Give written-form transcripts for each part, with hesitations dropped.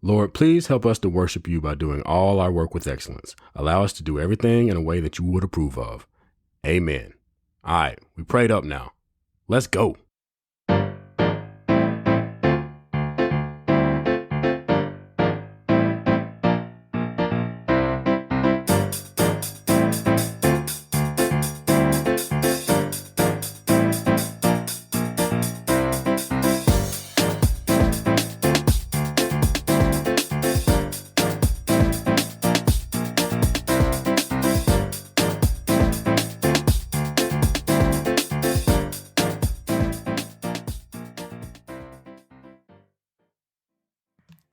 Lord, please help us to worship you by doing all our work with excellence. Allow us to do everything in a way that you would approve of. Amen. All right, we prayed up now. Let's go.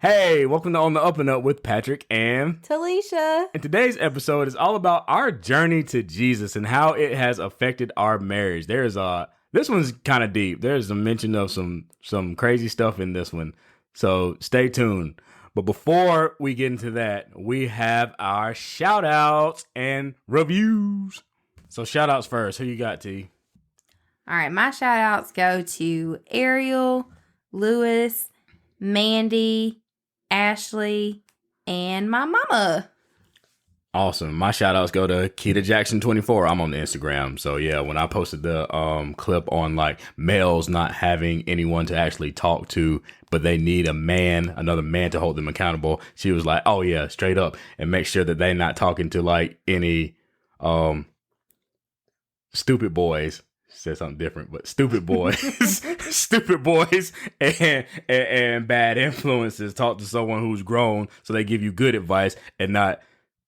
Hey, welcome to On the Up and Up with Patrick and Talisha. And today's episode is all about our journey to Jesus and how it has affected our marriage. This one's kind of deep. There's a mention of some crazy stuff in this one. So stay tuned. But before we get into that, we have our shout outs and reviews. So shout outs first. Who you got, T? All right, my shout outs go to Ariel, Lewis, Mandy, Ashley, and my mama. Awesome. My shout outs go to Keita Jackson 24. I'm on the Instagram. So yeah, when I posted the clip on like males not having anyone to actually talk to, but they need another man to hold them accountable, she was like, oh yeah, straight up, and make sure that they're not talking to like any stupid boys. Said something different, but stupid boys, stupid boys and bad influences. Talk to someone who's grown so they give you good advice and not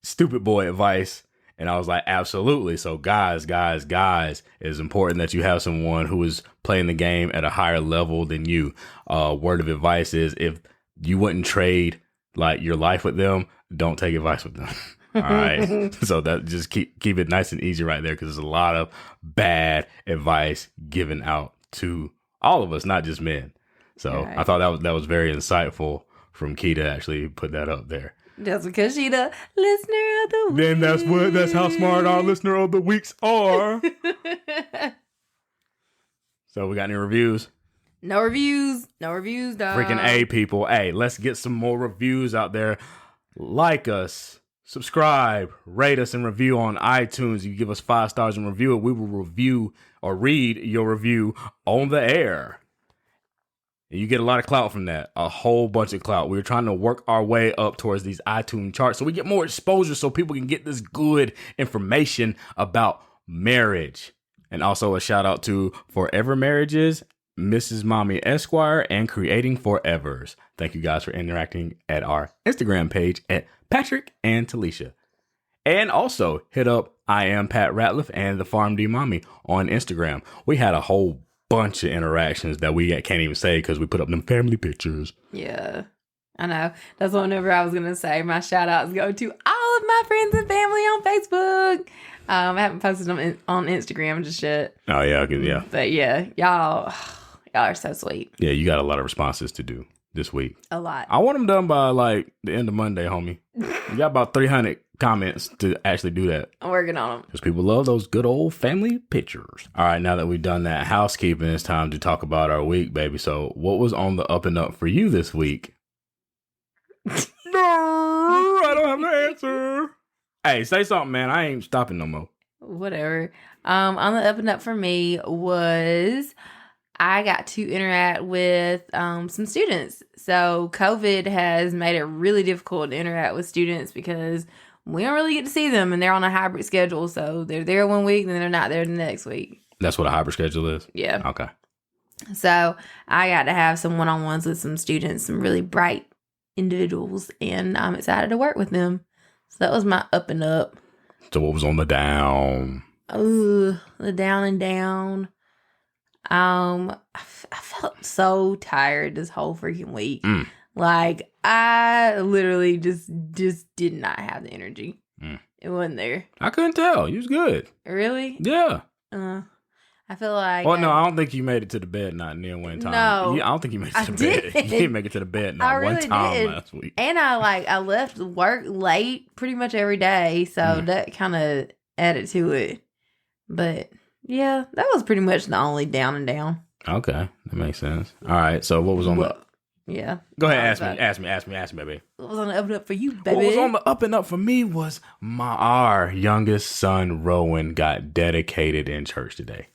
stupid boy advice. And I was like, absolutely. So guys, it's important that you have someone who is playing the game at a higher level than you. Word of advice is if you wouldn't trade like your life with them, don't take advice with them. All right. So that just keep it nice and easy right there, because there's a lot of bad advice given out to all of us, not just men. So right. I thought that was very insightful from Keita to actually put that up there. That's because she's the listener of the week. Then that's how smart our listener of the weeks are. So we got any reviews? No reviews, dog. Freaking A, people. Hey, let's get some more reviews out there. Like us. Subscribe, rate us, and review on iTunes. You give us 5 stars and review it, we will review or read your review on the air. And you get a lot of clout from that, a whole bunch of clout. We're trying to work our way up towards these iTunes charts so we get more exposure so people can get this good information about marriage. And also a shout out to Forever Marriages, Mrs. Mommy Esquire, and Creating Forevers. Thank you guys for interacting at our Instagram page at Patrick and Talisha. And also hit up I Am Pat Ratliff and the Farm D Mommy on Instagram. We had a whole bunch of interactions that we can't even say because we put up them family pictures. Yeah, I know. That's whenever I was going to say my shout outs go to all of my friends and family on Facebook. I haven't posted them on Instagram just yet. Oh, yeah. But yeah, y'all are so sweet. Yeah, you got a lot of responses to do this week. A lot. I want them done by like the end of Monday, homie. You got about 300 comments to actually do that. I'm working on them. Because people love those good old family pictures. All right, now that we've done that housekeeping, it's time to talk about our week, baby. So what was on the up and up for you this week? No, I don't have the answer. Hey, say something, man. I ain't stopping no more. Whatever. On the up and up for me was I got to interact with some students. So COVID has made it really difficult to interact with students because we don't really get to see them, and they're on a hybrid schedule. So they're there one week, and then they're not there the next week. That's what a hybrid schedule is? Yeah. Okay. So I got to have some one-on-ones with some students, some really bright individuals, and I'm excited to work with them. So that was my up and up. So what was on the down? Oh, the down and down. I felt so tired this whole freaking week. Like, I literally just did not have the energy. It wasn't there. I couldn't tell. You was good. Really? Yeah. I feel like... Well, no, I don't think you made it to the bed not near one time. No. I don't think you made it to the bed. You didn't make it to the bed not really one time did. last week. And I left work late pretty much every day, so that kind of added to it. But, yeah, that was pretty much the only down and down. Okay, that makes sense. All right, so what was on the... Yeah. Go ahead, ask me, baby. What was on the up and up for you, baby? What was on the up and up for me was our youngest son, Rowan, got dedicated in church today.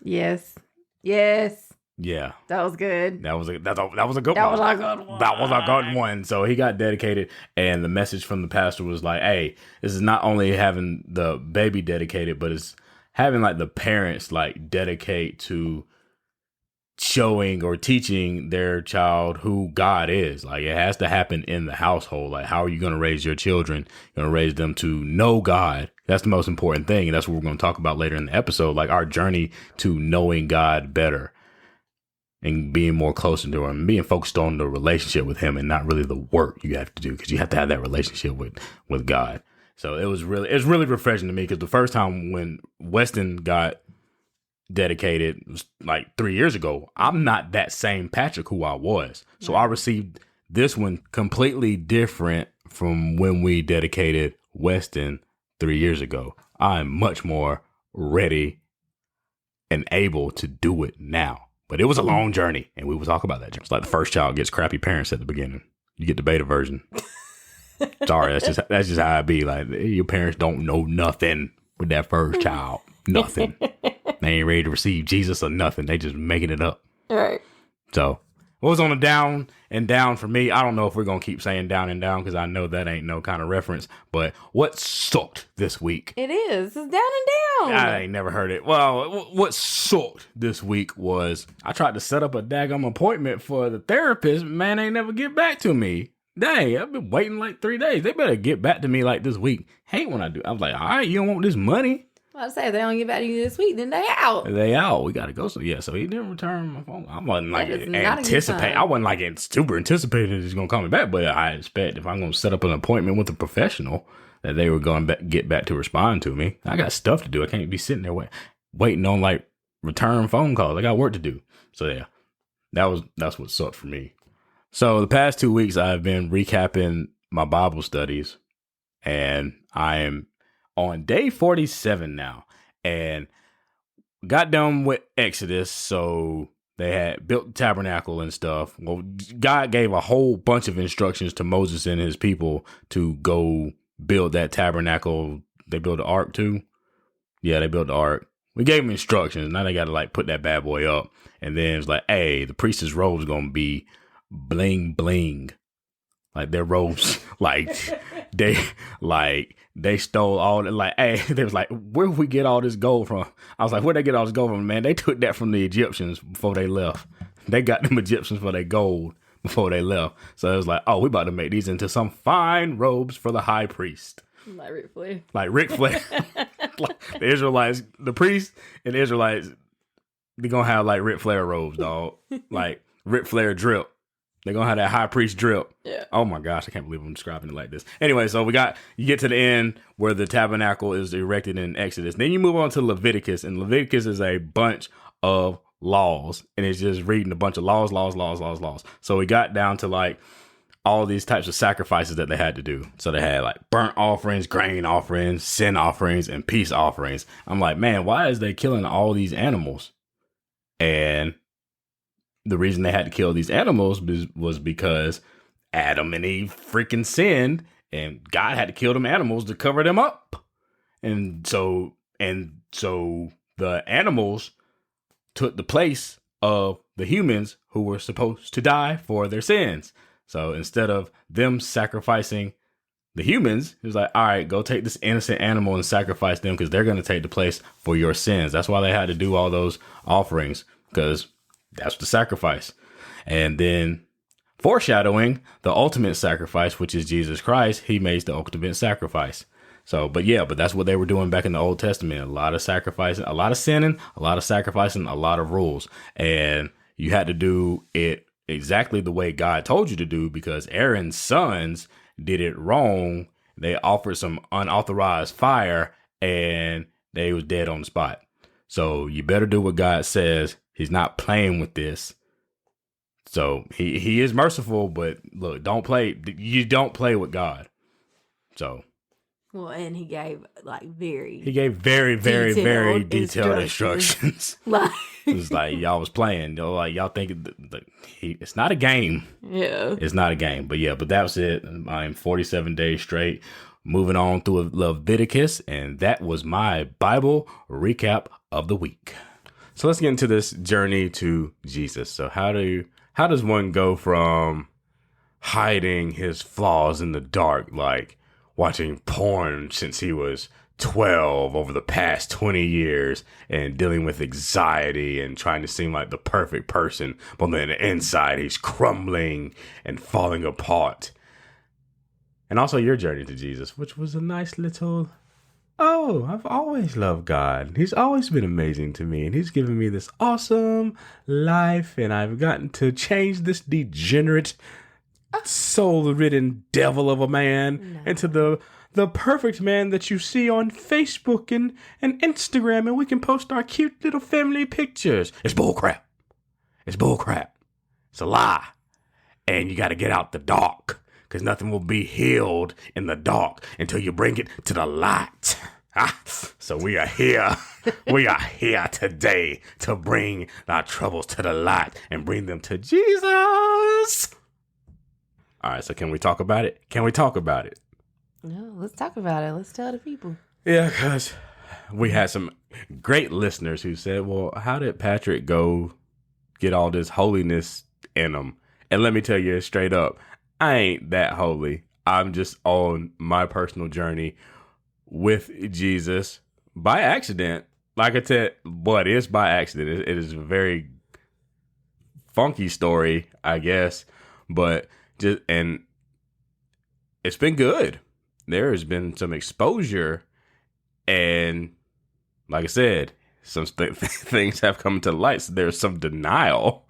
Yes. Yeah. That was good. That was a good one. That was a good one. That was a good one. So he got dedicated, and the message from the pastor was like, hey, this is not only having the baby dedicated, but it's having like the parents like dedicate to showing or teaching their child who God is. Like, it has to happen in the household. Like, how are you going to raise your children? You're going to raise them to know God. That's the most important thing. And that's what we're going to talk about later in the episode, like our journey to knowing God better and being more closer to him, being focused on the relationship with him and not really the work you have to do, because you have to have that relationship with God. So it was really refreshing to me, because the first time when Weston got dedicated was like 3 years ago. I'm not that same Patrick who I was. So I received this one completely different from when we dedicated Weston 3 years ago. I'm much more ready and able to do it now. But it was a long journey, and we will talk about that. It's like the first child gets crappy parents at the beginning. You get the beta version. Sorry, that's just how it be. Like, your parents don't know nothing with that first child. Nothing. They ain't ready to receive Jesus or nothing. They just making it up. All right. So, what was on the down and down for me? I don't know if we're going to keep saying down and down, because I know that ain't no kind of reference. But what sucked this week? It is. It's down and down. I ain't never heard it. Well, what sucked this week was I tried to set up a daggum appointment for the therapist. Man, they never get back to me. Dang, I've been waiting like 3 days. They better get back to me like this week. Hate when I do. I was like, all right, you don't want this money. I say, if they don't get back to you this week, then they out. They out. We got to go. So, yeah. So, he didn't return my phone. I wasn't like super anticipating he's going to call me back. But I expect if I'm going to set up an appointment with a professional, that they were going to get back to respond to me. I got stuff to do. I can't be sitting there waiting on like return phone calls. I got work to do. So, yeah. That's what sucked for me. So, the past 2 weeks, I've been recapping my Bible studies. And I am on day 47 now, and got done with Exodus. So they had built the tabernacle and stuff. Well, God gave a whole bunch of instructions to Moses and his people to go build that tabernacle. They built the ark too. Yeah, they built the ark. We gave them instructions. Now they got to like put that bad boy up. And then it's like, hey, the priest's robe is going to be bling bling. Like their robes, they stole all the, like, hey, they was like, where we get all this gold from? I was like, where'd they get all this gold from? Man, they took that from the Egyptians before they left. They got them Egyptians for their gold before they left. So it was like, oh, we about to make these into some fine robes for the high priest. Like Ric Flair. Like Ric Flair. Like the Israelites, the priests and the Israelites, they're going to have like Ric Flair robes, dog. Like Ric Flair drip. They're going to have that high priest drip. Yeah. Oh, my gosh. I can't believe I'm describing it like this. Anyway, so you get to the end where the tabernacle is erected in Exodus. Then you move on to Leviticus. And Leviticus is a bunch of laws. And it's just reading a bunch of laws. So we got down to like all these types of sacrifices that they had to do. So they had like burnt offerings, grain offerings, sin offerings, and peace offerings. I'm like, man, why is they killing all these animals? And the reason they had to kill these animals was because Adam and Eve freaking sinned, and God had to kill them animals to cover them up. And so the animals took the place of the humans who were supposed to die for their sins. So instead of them sacrificing the humans, it was like, all right, go take this innocent animal and sacrifice them, because they're going to take the place for your sins. That's why they had to do all those offerings, because that's the sacrifice. And then foreshadowing the ultimate sacrifice, which is Jesus Christ, he makes the ultimate sacrifice. So, but that's what they were doing back in the Old Testament. A lot of sacrificing, a lot of sinning, a lot of sacrificing, a lot of rules. And you had to do it exactly the way God told you to do, because Aaron's sons did it wrong. They offered some unauthorized fire and they was dead on the spot. So you better do what God says. He's not playing with this. So he is merciful, but look, you don't play with God. So. Well, and he gave very, very, very detailed instructions. Like, It's like y'all was playing. Like y'all think it's not a game. Yeah. It's not a game. But yeah, but that was it. I'm 47 days straight. Moving on through Leviticus, and that was my Bible recap of the week. So let's get into this journey to Jesus. So how does one go from hiding his flaws in the dark, like watching porn since he was 12 over the past 20 years and dealing with anxiety and trying to seem like the perfect person, but then inside he's crumbling and falling apart. And also your journey to Jesus, which was a nice little, oh, I've always loved God. He's always been amazing to me. And he's given me this awesome life. And I've gotten to change this degenerate, soul-ridden devil of a man into the perfect man that you see on Facebook and Instagram. And we can post our cute little family pictures. It's bullcrap. It's bullcrap. It's a lie. And you got to get out the dark. Because nothing will be healed in the dark until you bring it to the light. So we are here. We are here today to bring our troubles to the light and bring them to Jesus. All right, so can we talk about it? Can we talk about it? No, let's talk about it. Let's tell the people. Yeah, because we had some great listeners who said, well, how did Patrick go get all this holiness in him? And let me tell you straight up, I ain't that holy. I'm just on my personal journey with Jesus by accident. Like I said, but it's by accident. It is a very funky story, I guess. But and it's been good. There has been some exposure. And like I said, some things have come to light. So there's some denial.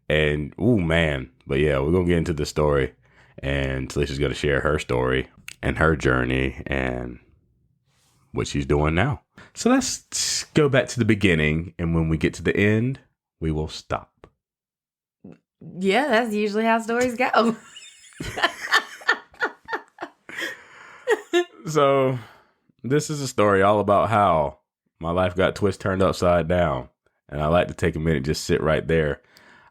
And, ooh, man. But yeah, we're going to get into the story. And Talisha's going to share her story and her journey and what she's doing now. So let's go back to the beginning. And when we get to the end, we will stop. Yeah, that's usually how stories go. So this is a story all about how my life got turned upside down. And I like to take a minute, just sit right there.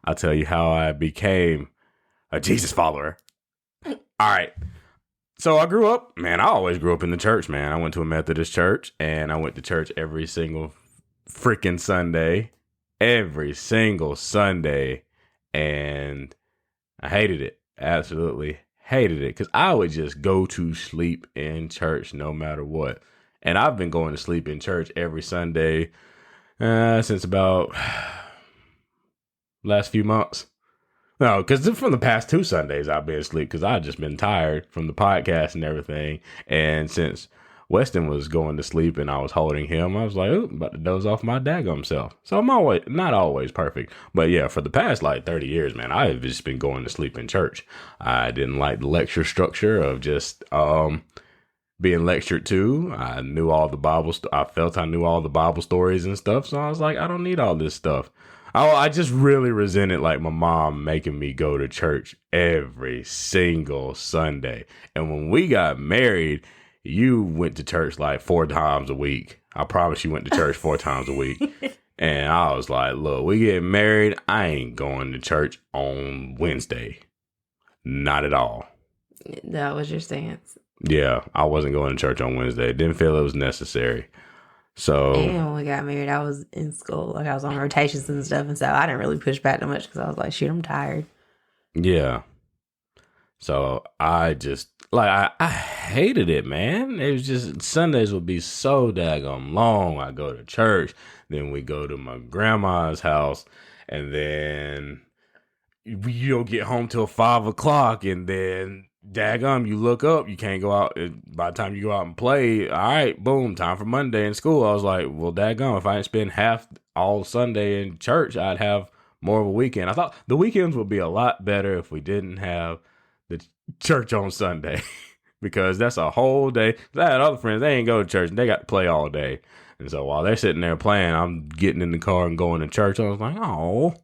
I'll tell you how I became a Jesus follower. All right. So I grew up, man, I always grew up in the church, man. I went to a Methodist church and I went to church every single freaking Sunday. Every single Sunday. And I hated it. Absolutely hated it. Because I would just go to sleep in church no matter what. And I've been going to sleep in church every Sunday since about last few months. No, because from the past 2 Sundays, I've been asleep because I've just been tired from the podcast and everything. And since Weston was going to sleep and I was holding him, I was like, oh, I'm about to doze off my daggum self. So I'm not always perfect. But yeah, for the past 30 years, man, I've just been going to sleep in church. I didn't like the lecture structure of just being lectured to. I knew all the I felt I knew all the Bible stories and stuff. So I was like, I don't need all this stuff. I just really resented my mom making me go to church every single Sunday. And when we got married, you went to church 4 times a week. I promise you went to church 4 times a week. And I was like, look, we get married. I ain't going to church on Wednesday. Not at all. That was your stance. Yeah, I wasn't going to church on Wednesday. Didn't feel it was necessary. So, and when we got married, I was in school. I was on rotations and stuff. And so I didn't really push back too much because I was like, shoot, I'm tired. Yeah. So I just, I hated it, man. It was just, Sundays would be so daggone long. I go to church. Then we go to my grandma's house. And then you don't get home till 5 o'clock. And then daggum, you look up, you can't go out. By the time you go out and play, all right, boom, time for Monday in school. I was like, well, daggum, if I didn't spend half all Sunday in church, I'd have more of a weekend. I thought the weekends would be a lot better if we didn't have the church on Sunday because that's a whole day. I had other friends, they ain't go to church and they got to play all day. And so while they're sitting there playing, I'm getting in the car and going to church. I was like, oh,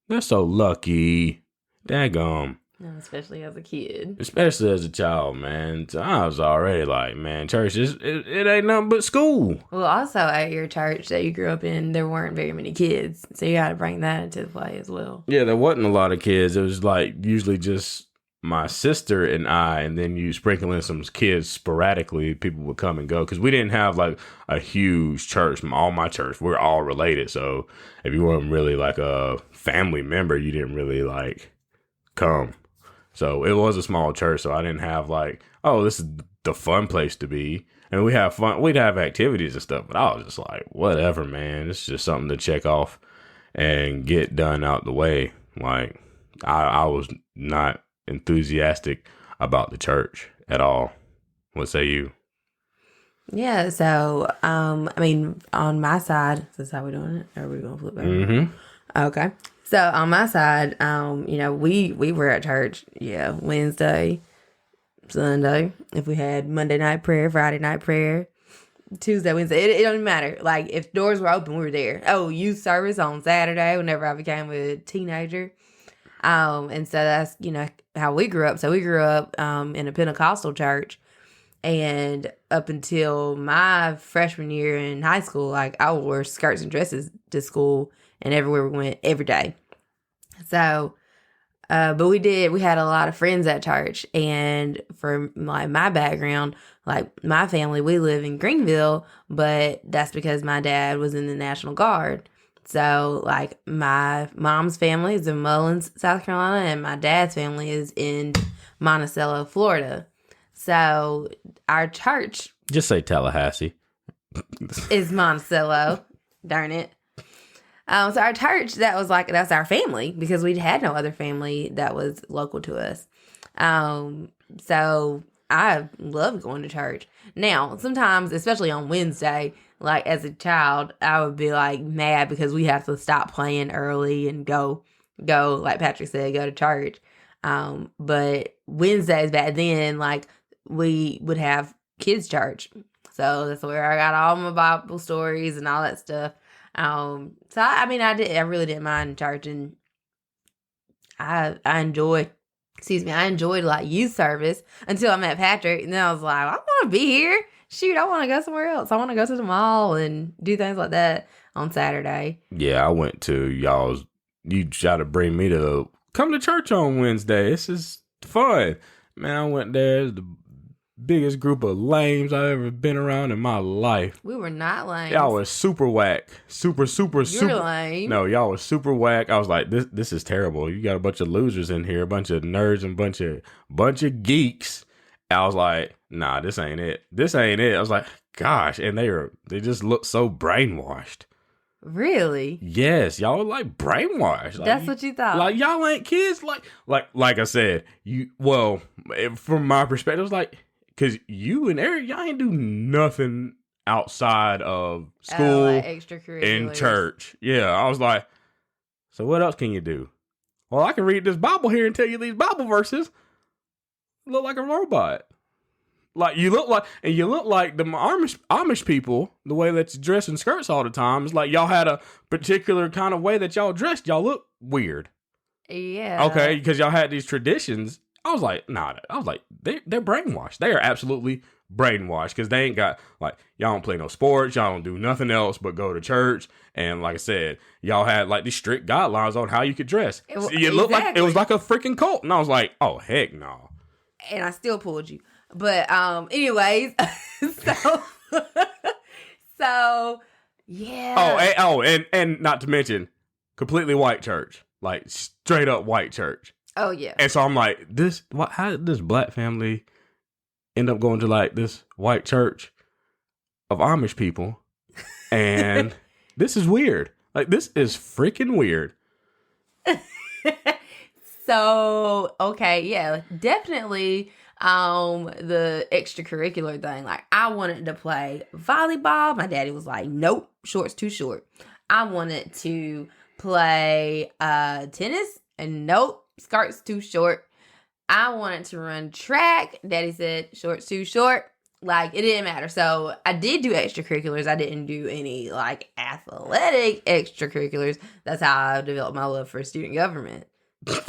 they're so lucky. Daggum. Especially as a kid. Especially as a child, man. So I was already like, man, church, it ain't nothing but school. Well, also at your church that you grew up in, there weren't very many kids. So you got to bring that into the play as well. Yeah, there wasn't a lot of kids. It was like usually just my sister and I, and then you sprinkle in some kids sporadically. People would come and go because we didn't have like a huge church. All my church, we're all related. So if you weren't really like a family member, you didn't really like come. So it was a small church. So I didn't have like, oh, this is the fun place to be. And we have fun. We'd have activities and stuff. But I was just like, whatever, man. It's just something to check off and get done out the way. Like I was not enthusiastic about the church at all. What say you? Yeah, so I mean, on my side, is this how we're doing it? Or are we gonna flip back? Mm-hmm. Okay. So on my side, we were at church, Wednesday, Sunday. If we had Monday night prayer, Friday night prayer, Tuesday, Wednesday, it don't even matter. Like if doors were open, we were there. Oh, youth service on Saturday whenever I became a teenager. And so that's, how we grew up. So we grew up in a Pentecostal church, and up until my freshman year in high school, like I wore skirts and dresses to school and everywhere we went every day. So, but we had a lot of friends at church, and for like my background, like my family, we live in Greenville, but that's because my dad was in the National Guard. So, like, my mom's family is in Mullins, South Carolina, and my dad's family is in Monticello, Florida. So, our church... Just say Tallahassee. ...is Monticello. Darn it. So, our church, that's our family, because we had no other family that was local to us. So, I love going to church. Now, sometimes, especially on Wednesday... Like, as a child, I would be, like, mad because we have to stop playing early and go, like Patrick said, go to church. But Wednesdays back then, like, we would have kids' church. So that's where I got all my Bible stories and all that stuff. So, I really didn't mind church. And I enjoyed, like, youth service until I met Patrick. And then I was like, I want to be here. Shoot, I want to go somewhere else. I want to go to the mall and do things like that on Saturday. Yeah, I went to y'all's. You try to bring me to come to church on Wednesday. This is fun. Man, I went there. It's the biggest group of lames I've ever been around in my life. We were not lame. Y'all was super whack. Super lame. No, y'all was super whack. I was like, this is terrible. You got a bunch of losers in here, a bunch of nerds and bunch of geeks. I was like, nah, this ain't it. I was like, gosh, and they just look so brainwashed. Really? Yes, y'all like brainwashed. Like, that's what you thought. Like y'all ain't kids. Like I said, from my perspective, it's like, cause you and Eric, y'all ain't do nothing outside of school like extracurriculars and church. Yeah, I was like, so what else can you do? Well, I can read this Bible here and tell you these Bible verses. Look like a robot. Like you look like the Amish people, the way that you dress in skirts all the time. It's like y'all had a particular kind of way that y'all dressed. Y'all look weird. Yeah. Okay, because y'all had these traditions. I was like, nah. I was like, they're brainwashed. They are absolutely brainwashed because they ain't got, like, y'all don't play no sports. Y'all don't do nothing else but go to church. And like I said, y'all had like these strict guidelines on how you could dress. It looked like it was like a freaking cult. And I was like, oh heck no. And I still pulled you. But anyways, so yeah. And not to mention, completely white church, like straight up white church. Oh yeah. And so I'm like, how did this black family end up going to like this white church of Amish people? And this is weird. Like, this is freaking weird. So, okay, yeah, definitely the extracurricular thing. Like, I wanted to play volleyball. My daddy was like, nope, shorts too short. I wanted to play tennis, and nope, skirts too short. I wanted to run track. Daddy said, shorts too short. Like, it didn't matter. So, I did do extracurriculars. I didn't do any, like, athletic extracurriculars. That's how I developed my love for student government.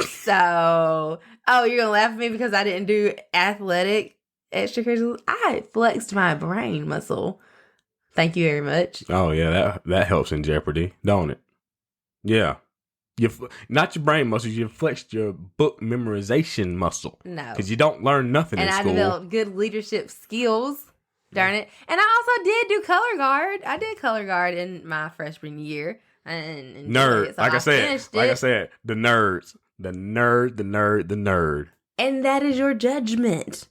So, Oh, you're gonna laugh at me because I didn't do athletic extracurriculars? I flexed my brain muscle. Thank you very much. Oh yeah, that helps in Jeopardy, don't it? Yeah. Not your brain muscles, you flexed your book memorization muscle. No. Because you don't learn nothing in school. And I developed good leadership skills. Darn it. And I also did do color guard. I did color guard in my freshman year. And nerd. Like I said, the nerds. The nerd. And that is your judgment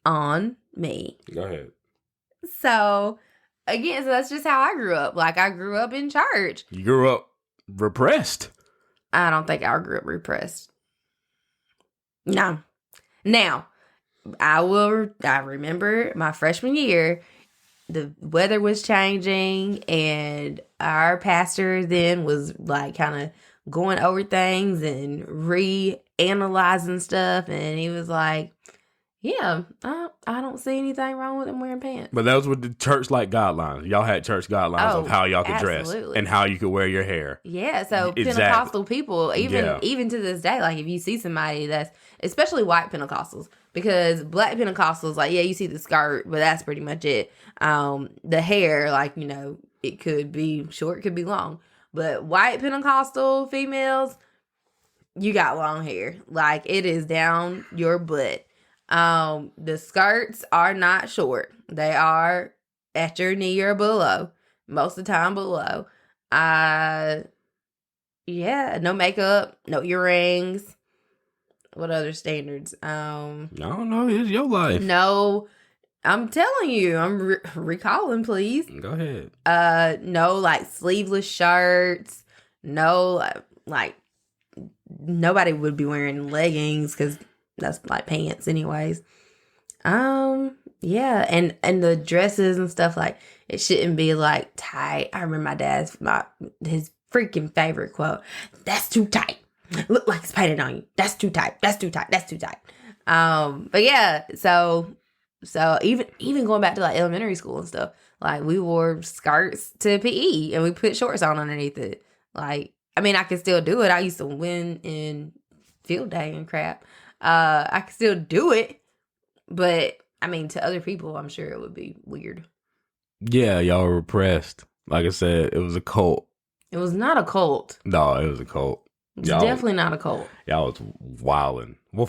on me. Go ahead. So, again, so that's just how I grew up. Like, I grew up in church. You grew up repressed. I don't think I grew up repressed. No. Now, I remember my freshman year, the weather was changing, and our pastor then was like kind of going over things and reanalyzing stuff, and he was like, yeah, I don't see anything wrong with them wearing pants. But those were the church-like guidelines. Y'all had church guidelines of how y'all could dress and how you could wear your hair. Yeah, so Pentecostal people, even to this day, like if you see somebody that's, especially white Pentecostals, because black Pentecostals, like, yeah, you see the skirt, but that's pretty much it. The hair, like, you know, it could be short, it could be long. But white Pentecostal females, you got long hair. Like, it is down your butt. The skirts are not short. They are at your knee or below. Most of the time below. Yeah, no makeup, no earrings. What other standards? I don't know. It's your life. No, I'm telling you. I'm recalling, please. Go ahead. No, like, sleeveless shirts. No, like, nobody would be wearing leggings because that's like pants anyways. Yeah, and the dresses and stuff, like, it shouldn't be like tight. I remember my dad's his freaking favorite quote: "That's too tight. Look like it's painted on you. That's too tight. That's too tight. That's too tight." But yeah, so even going back to like elementary school and stuff, like, we wore skirts to PE and we put shorts on underneath it. Like, I mean, I can still do it. I used to win in field day and crap. I can still do it, but I mean, to other people, I'm sure it would be weird. Yeah, y'all were repressed. Like I said, it was a cult. It was not a cult. No, it was a cult. It's definitely not a cult. Y'all was wilding. Well,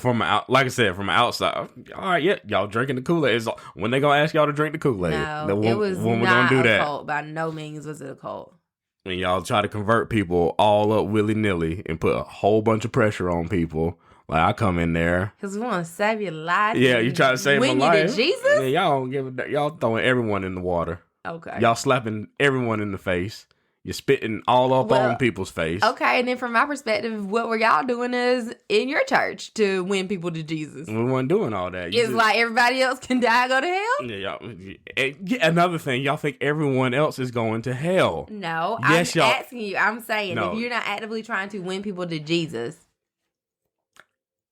like I said, from outside. All right, yeah, y'all drinking the Kool-Aid. When they gonna ask y'all to drink the Kool-Aid? No, it was when not a cult. By no means was it a cult. And y'all try to convert people all up willy-nilly and put a whole bunch of pressure on people. Like, I come in there because we want to save your life. Yeah, you try to save my life. When you to Jesus? Yeah, y'all don't give y'all throwing everyone in the water. Okay. Y'all slapping everyone in the face. You're spitting all up on people's face. Okay, and then from my perspective, what were y'all doing is in your church to win people to Jesus? We weren't doing all that. It's like everybody else can die and go to hell? Yeah, another thing, y'all think everyone else is going to hell. No, yes, I'm asking you. I'm saying, if you're not actively trying to win people to Jesus,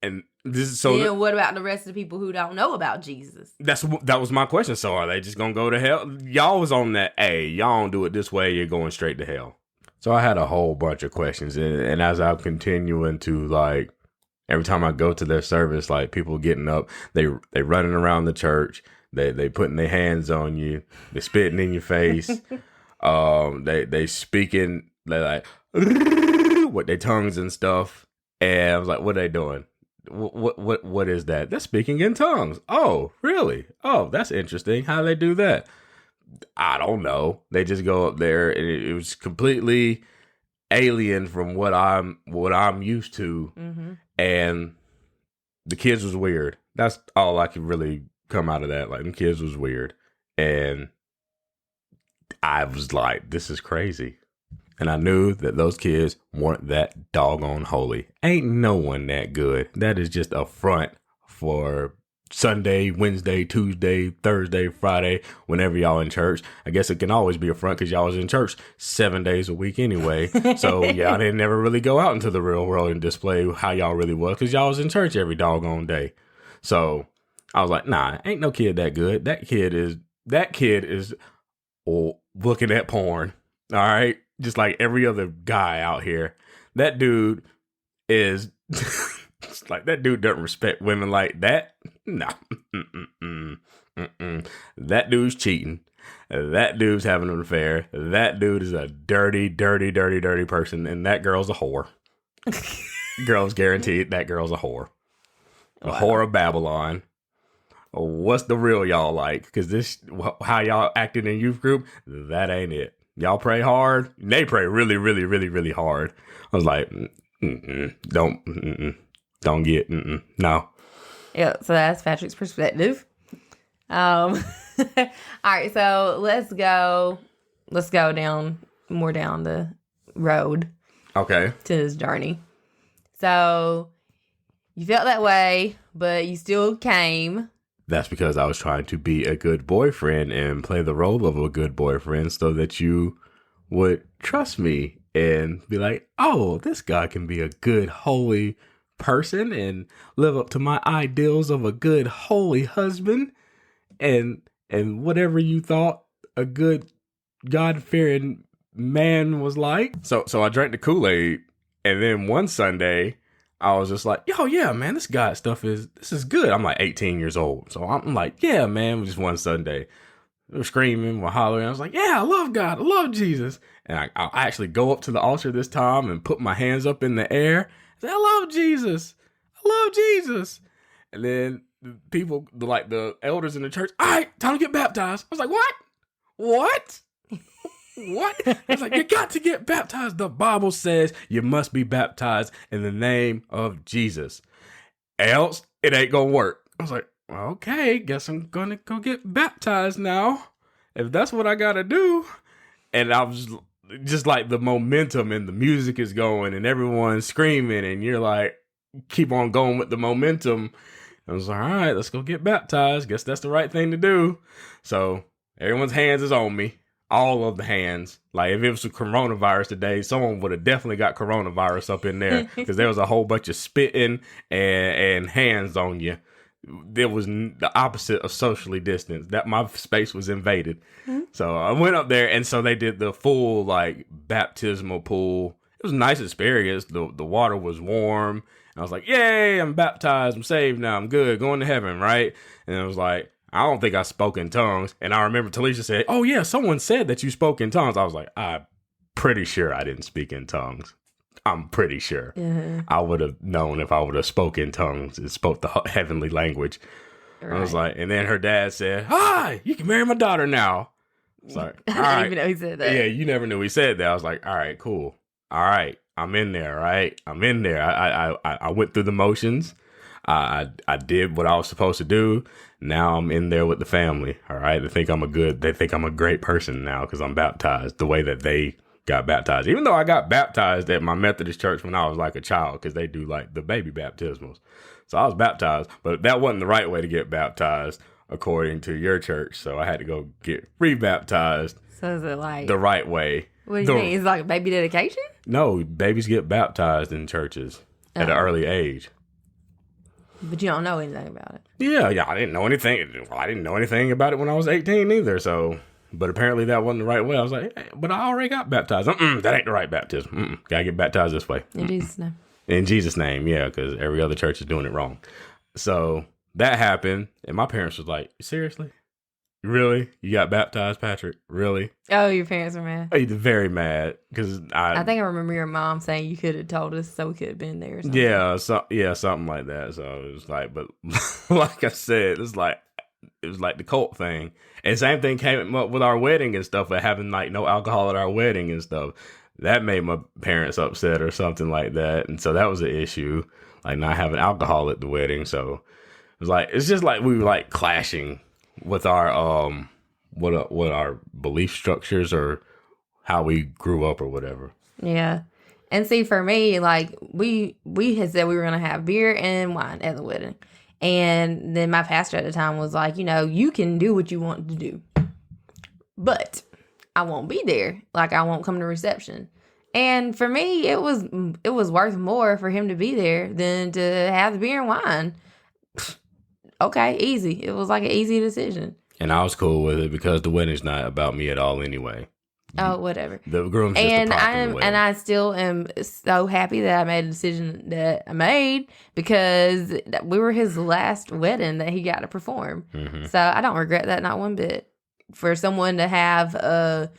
and this is so. Then what about the rest of the people who don't know about Jesus? That was my question. So are they just gonna go to hell? Y'all was on that. Hey, y'all don't do it this way. You're going straight to hell. So I had a whole bunch of questions, and as I'm continuing to, like, every time I go to their service, like, people getting up, they running around the church, they putting their hands on you, they spitting in your face, they speaking, they like with their tongues and stuff, and I was like, what are they doing? What is that? They're speaking in tongues. Oh, really? Oh, that's interesting. How do they do that? I don't know. They just go up there, and it was completely alien from what I'm used to. Mm-hmm. And the kids was weird. That's all I could really come out of that. Like, the kids was weird, and I was like, this is crazy. And I knew that those kids weren't that doggone holy. Ain't no one that good. That is just a front for Sunday, Wednesday, Tuesday, Thursday, Friday, whenever y'all in church. I guess it can always be a front because y'all was in church 7 days a week anyway. So y'all didn't never really go out into the real world and display how y'all really was because y'all was in church every doggone day. So I was like, nah, ain't no kid that good. That kid is looking at porn. All right. Just like every other guy out here. That dude is It's like, that dude doesn't respect women like that. No. That dude's cheating. That dude's having an affair. That dude is a dirty, dirty, dirty, dirty person. And that girl's a whore. Girl's guaranteed that girl's a whore. A whore of Babylon. What's the real y'all like? Because this, how y'all acting in youth group, that ain't it. Y'all pray hard. They pray really, really, really, really hard. I was like, don't get, no. Yeah, so that's Patrick's perspective. All right, so let's go down the road. Okay. To his journey. So you felt that way, but you still came. That's because I was trying to be a good boyfriend and play the role of a good boyfriend so that you would trust me and be like, oh, this guy can be a good, holy person and live up to my ideals of a good, holy husband and whatever you thought a good, God-fearing man was like. So I drank the Kool-Aid, and then one Sunday I was just like, yo, yeah, man, this God stuff this is good. I'm like 18 years old. So I'm like, yeah, man, just one Sunday. We were screaming, we're hollering. I was like, yeah, I love God. I love Jesus. And I actually go up to the altar this time and put my hands up in the air. I say, I love Jesus. I love Jesus. And then people, like the elders in the church, all right, time to get baptized. I was like, what? What? What? It's like, you got to get baptized. The Bible says you must be baptized in the name of Jesus. Else, it ain't gonna work. I was like, well, okay, guess I'm gonna go get baptized now. If that's what I gotta do. And I was just like, the momentum and the music is going and everyone's screaming and you're like, keep on going with the momentum. I was like, all right, let's go get baptized. Guess that's the right thing to do. So everyone's hands is on me. All of the hands. Like, if it was a coronavirus today, someone would have definitely got coronavirus up in there because there was a whole bunch of spitting and hands on you. There was the opposite of socially distanced. That my space was invaded. Mm-hmm. So I went up there, and so they did the full like baptismal pool. It was a nice experience. The water was warm. And I was like, yay, I'm baptized. I'm saved now. I'm good. Going to heaven, right? And it was like, I don't think I spoke in tongues. And I remember Talisha said, oh, yeah, someone said that you spoke in tongues. I was like, I'm pretty sure I didn't speak in tongues. I'm pretty sure. Yeah. I would have known if I would have spoken in tongues and spoke the heavenly language. Right. I was like, and then her dad said, hi, you can marry my daughter now. I was like, all right. I didn't even know he said that. Yeah, you never knew he said that. I was like, all right, cool. All right, I'm in there, right? I'm in there. I went through the motions. I did what I was supposed to do. Now I'm in there with the family. All right. They think I'm a great person now because I'm baptized the way that they got baptized. Even though I got baptized at my Methodist church when I was like a child because they do like the baby baptismals. So I was baptized, but that wasn't the right way to get baptized according to your church. So I had to go get rebaptized. So is it like the right way? What do you mean? It's like a baby dedication? No, babies get baptized in churches at an early age. But you don't know anything about it. Yeah, I didn't know anything. Well, I didn't know anything about it when I was 18 either. So, but apparently that wasn't the right way. I was like, hey, but I already got baptized. That ain't the right baptism. Gotta get baptized this way. In Jesus' name. In Jesus' name, yeah, because every other church is doing it wrong. So that happened, and my parents was like, seriously? Really? You got baptized, Patrick? Really? Oh, your parents were mad? Oh, very mad because I think I remember your mom saying you could have told us so we could have been there or something. Yeah, something like that. So it was like, but like I said, it was like the cult thing. And same thing came up with our wedding and stuff, but having like no alcohol at our wedding and stuff. That made my parents upset or something like that. And so that was an issue, like not having alcohol at the wedding. So it's just like we were like clashing with our what our belief structures or how we grew up or whatever. Yeah. And see, for me, like we had said we were gonna have beer and wine at the wedding. And then my pastor at the time was like, you can do what you want to do. But I won't be there. Like I won't come to reception. And for me, it was worth more for him to be there than to have the beer and wine. Okay, easy. It was like an easy decision. And I was cool with it because the wedding's not about me at all anyway. Oh, whatever. The groom's just And a prop in the wedding. I still am so happy that I made a decision that I made because we were his last wedding that he got to perform. Mm-hmm. So I don't regret that, not one bit. For someone to have a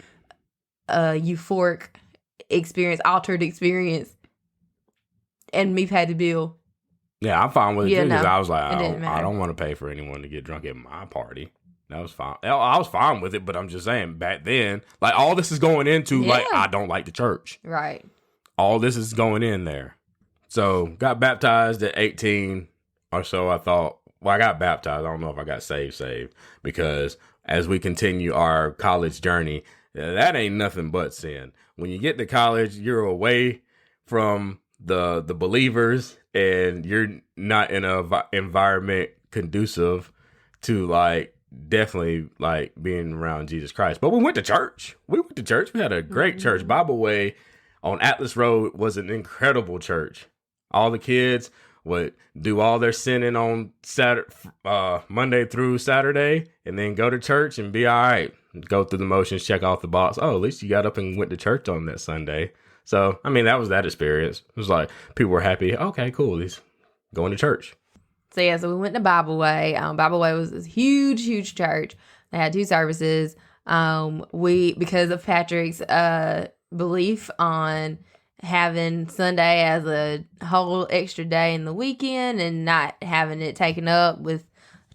euphoric experience, altered experience, and me pay the bill. Yeah, I'm fine with it too, because no, I was like, it I don't want to pay for anyone to get drunk at my party. That was fine. I was fine with it, but I'm just saying, back then, like, all this is going into, like, I don't like the church. Right. All this is going in there. So, got baptized at 18 or so. I thought, well, I got baptized. I don't know if I got saved, because as we continue our college journey, that ain't nothing but sin. When you get to college, you're away from the believers, and you're not in an environment conducive to, like, definitely, like, being around Jesus Christ. But we went to church. We had a great church. Bible Way on Atlas Road was an incredible church. All the kids would do all their sinning on Monday through Saturday, and then go to church and be all right. Go through the motions, check off the box. Oh, at least you got up and went to church on that Sunday. So, I mean, that was that experience. It was like, people were happy. Okay, cool. He's going to church. So we went to Bible Way. Bible Way was this huge, huge church. They had 2 services. Because of Patrick's belief on having Sunday as a whole extra day in the weekend and not having it taken up with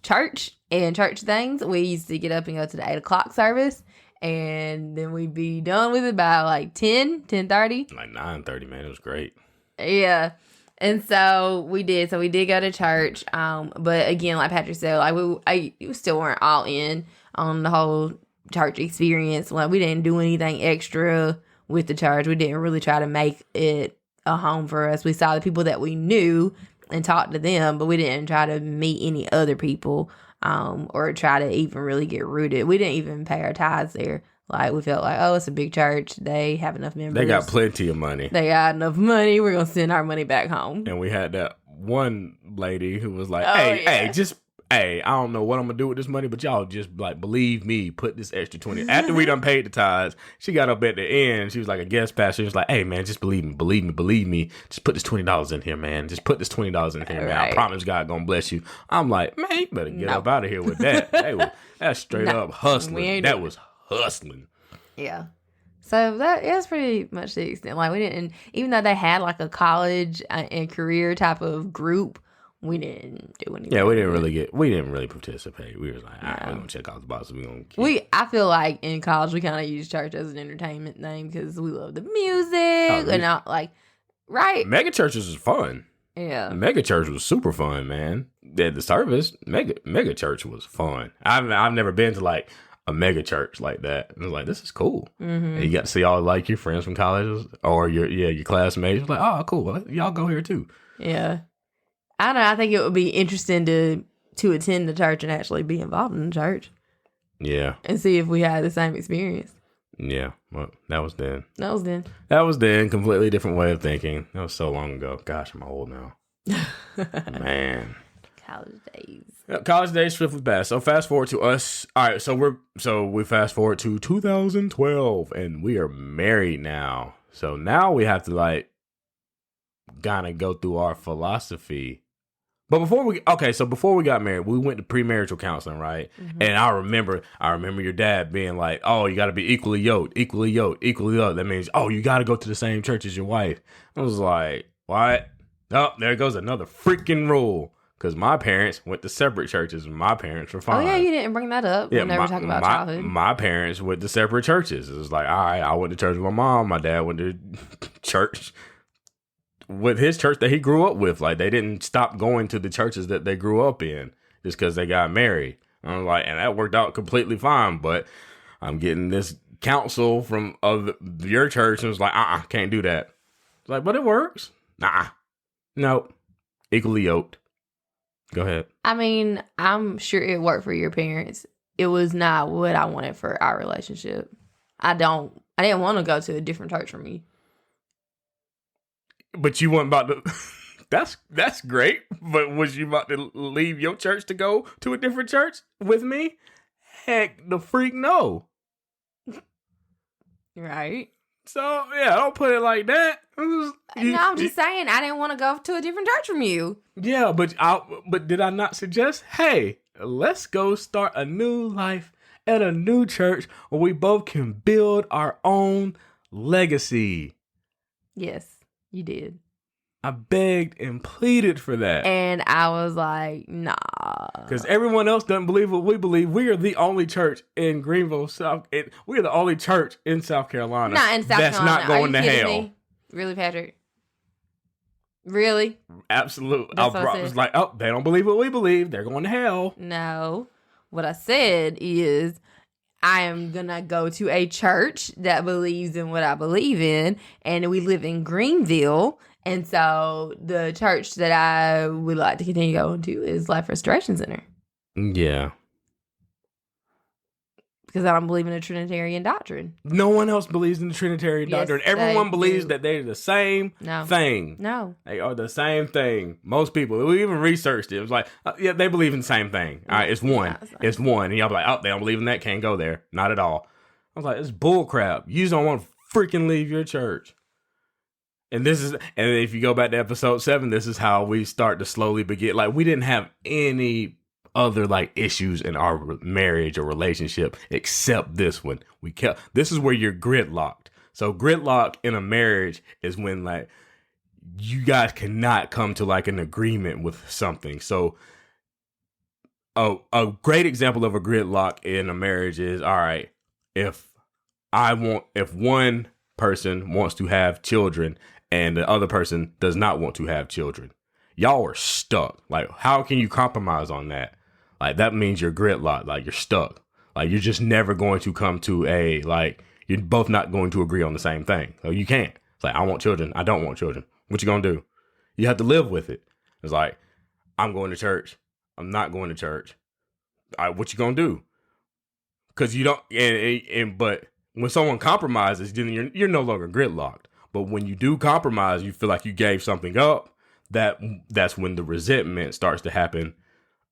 church and church things, we used to get up and go to the 8 o'clock service, and then we'd be done with it by like 10:30. Like 9:30, man. It was great. Yeah. And so we did. So we did go to church. But again, like Patrick said, like we still weren't all in on the whole church experience. Like, we didn't do anything extra with the church. We didn't really try to make it a home for us. We saw the people that we knew and talked to them, but we didn't try to meet any other people, or try to even really get rooted. We didn't even pay our tithes there. Like, we felt like, oh, it's a big church. They have enough members. They got plenty of money. They got enough money. We're going to send our money back home. And we had that one lady who was like, hey, I don't know what I'm going to do with this money, but y'all just, like, believe me, put this extra 20. After we done paid the tithes, she got up at the end. She was like a guest pastor. She was like, hey, man, just believe me. Just put this $20 in here, man. Just put this $20 in here, man. I promise God going to bless you. I'm like, man, you better get up out of here with that. That's straight up hustling. That was hustling. Yeah. So that's pretty much the extent. Like, we didn't, even though they had like a college and career type of group, we didn't do anything. Yeah, we didn't really participate. We was like, all right, we're gonna check out the boxes. I feel like in college we kind of used church as an entertainment thing because we love the music and all, like, right. Mega churches is fun. Yeah, mega church was super fun, man. At the service, mega church was fun. I've never been to like a mega church like that. And I was like, this is cool. Mm-hmm. And you got to see all like your friends from college or your classmates. Like, oh, cool. Well, y'all go here too. Yeah. I don't know. I think it would be interesting to attend the church and actually be involved in the church. Yeah. And see if we had the same experience. Yeah. Well, that was then. That was then. Completely different way of thinking. That was so long ago. Gosh, I'm old now. Man. College days. College days swiftly passed. So fast forward to us. All right. So we fast forward to 2012 and we are married now. So now we have to like kind of go through our philosophy. But before we got married, we went to premarital counseling, right? Mm-hmm. And I remember your dad being like, oh, you got to be equally yoked. That means, oh, you got to go to the same church as your wife. I was like, what? Oh, there goes another freaking rule. Because my parents went to separate churches and my parents were fine. Oh, yeah, you didn't bring that up. Yeah, we never talked about childhood. My parents went to separate churches. It was like, all right, I went to church with my mom. My dad went to church with his church that he grew up with. Like, they didn't stop going to the churches that they grew up in just because they got married. I'm like, and that worked out completely fine. But I'm getting this counsel from your church and it was like, can't do that. It's like, but it works. Nope. Equally yoked. Go ahead. I mean, I'm sure it worked for your parents. It was not what I wanted for our relationship. I didn't want to go to a different church from you. But you weren't about to. That's great. But was you about to leave your church to go to a different church with me? Heck, the freak no. Right. So yeah, don't put it like that. No, I'm just saying I didn't want to go to a different church from you. Yeah, but did I not suggest, hey, let's go start a new life at a new church where we both can build our own legacy? Yes, you did. I begged and pleaded for that. And I was like, nah. Because everyone else doesn't believe what we believe. We are the only church in Greenville, we are the only church in South Carolina Not in South that's Carolina. not going to hell. Me? Really, Patrick? Really? Absolutely. That's what I I said. was like, oh, they don't believe what we believe. They're going to hell. No. What I said is I am going to go to a church that believes in what I believe in. And we live in Greenville. And so the church that I would like to continue going to is Life Restoration Center. Yeah. Because I don't believe in a Trinitarian doctrine. No one else believes in the Trinitarian Yes, doctrine. Everyone they believes do. that they're the same thing. No. They are the same thing. Most people, we even researched it. It was like, yeah, they believe in the same thing. All right, it's one. It's one. And y'all be like, oh, they don't believe in that. Can't go there. Not at all. I was like, it's bull crap. You just don't want to freaking leave your church. And if you go back to episode 7, this is how we start to slowly begin. Like, we didn't have any other like issues in our marriage or relationship except this one. This is where you're gridlocked. So gridlock in a marriage is when like you guys cannot come to like an agreement with something. So a great example of a gridlock in a marriage is, all right, if one person wants to have children and the other person does not want to have children, y'all are stuck. Like, how can you compromise on that? Like, that means you're gridlocked. Like, you're stuck. Like, you're just never going to come to you're both not going to agree on the same thing. So you can't. It's like, I want children. I don't want children. What you gonna do? You have to live with it. It's like, I'm going to church. I'm not going to church. All right, what you gonna do? Because you don't, but when someone compromises, then you're no longer gridlocked. But when you do compromise, you feel like you gave something up. That's when the resentment starts to happen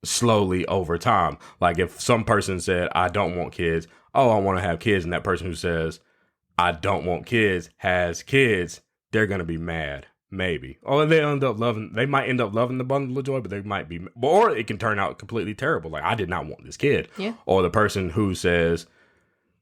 slowly over time. Like if some person said, I don't want kids. Oh, I want to have kids. And that person who says, I don't want kids, has kids, they're going to be mad. Maybe. Or they might end up loving the bundle of joy, but they might be, or it can turn out completely terrible. Like, I did not want this kid. Yeah. Or the person who says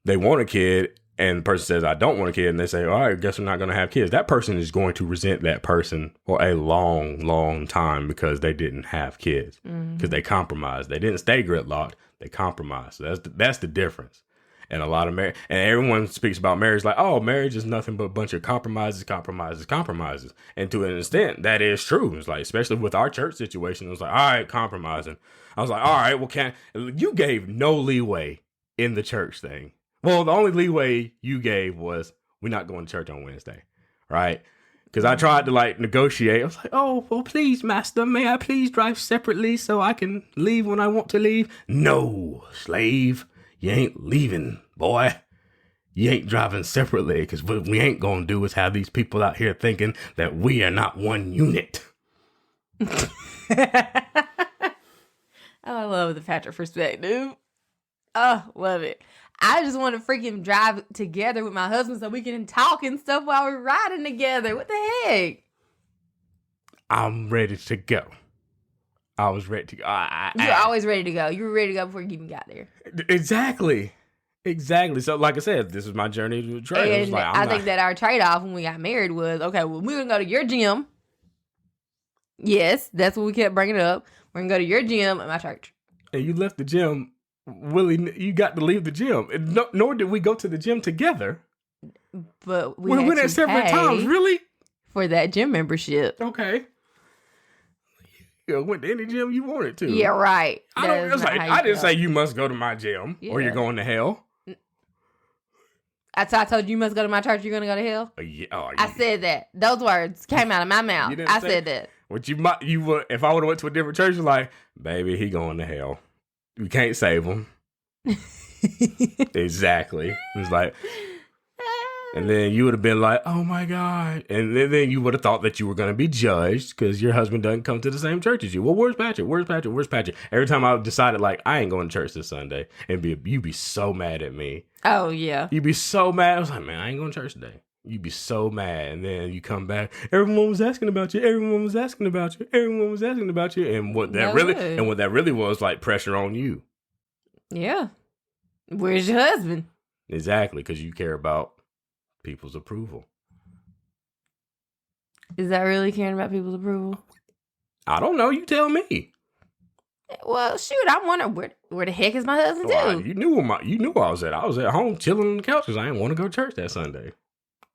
they want a kid and the person says, I don't want a kid. And they say, all right, I guess we're not going to have kids. That person is going to resent that person for a long, long time because they didn't have kids, because they compromised. They didn't stay gridlocked. They compromised. So that's the difference. And a lot of marriage, and everyone speaks about marriage like, oh, marriage is nothing but a bunch of compromises. And to an extent, that is true. It's like, especially with our church situation, it was like, all right, compromising. I was like, all right, well, you gave no leeway in the church thing. Well, the only leeway you gave was, we're not going to church on Wednesday, right? Because I tried to like negotiate. I was like, oh, well, please, master, may I please drive separately so I can leave when I want to leave? No, slave. You ain't leaving, boy. You ain't driving separately, because what we ain't going to do is have these people out here thinking that we are not one unit. I love the Patrick perspective. Oh, love it. I just want to freaking drive together with my husband so we can talk and stuff while we're riding together. What the heck? I'm ready to go. I was ready to go. You're always ready to go. You were ready to go before you even got there. Exactly. So, like I said, this is my journey to the trail. And I think that our trade-off when we got married was, okay, well, we're going to go to your gym. Yes, that's what we kept bringing up. We're going to go to your gym and my church. And you left the gym. Willie, you got to leave the gym. Nor did we go to the gym together. But we went at separate times. Really? For that gym membership. Okay. You went to any gym you wanted to. Yeah, right. I didn't say you must go to my gym or you're going to hell. I told you must go to my church. You're going to go to hell. I said that. Those words came out of my mouth. I said that. What you would, if I would have went to a different church, you're like, baby, he going to hell. We can't save him. Exactly. It's like, And then you would have been like, oh my God. And then you would have thought that you were going to be judged because your husband doesn't come to the same church as you. Well, where's Patrick? Where's Patrick? Where's Patrick? Every time I decided, like, I ain't going to church this Sunday, and you'd be so mad at me. Oh, yeah. You'd be so mad. I was like, man, I ain't going to church today. You'd be so mad. And then you come back, everyone was asking about you. Everyone was asking about you. Everyone was asking about you. And what that really was, like, pressure on you. Yeah. Where's your husband? Exactly, because you care about people's approval. Is that really caring about people's approval? I don't know. You tell me. Well, shoot, I wonder where the heck is my husband too? You knew where I was at. I was at home chilling on the couch because I didn't want to go to church that Sunday.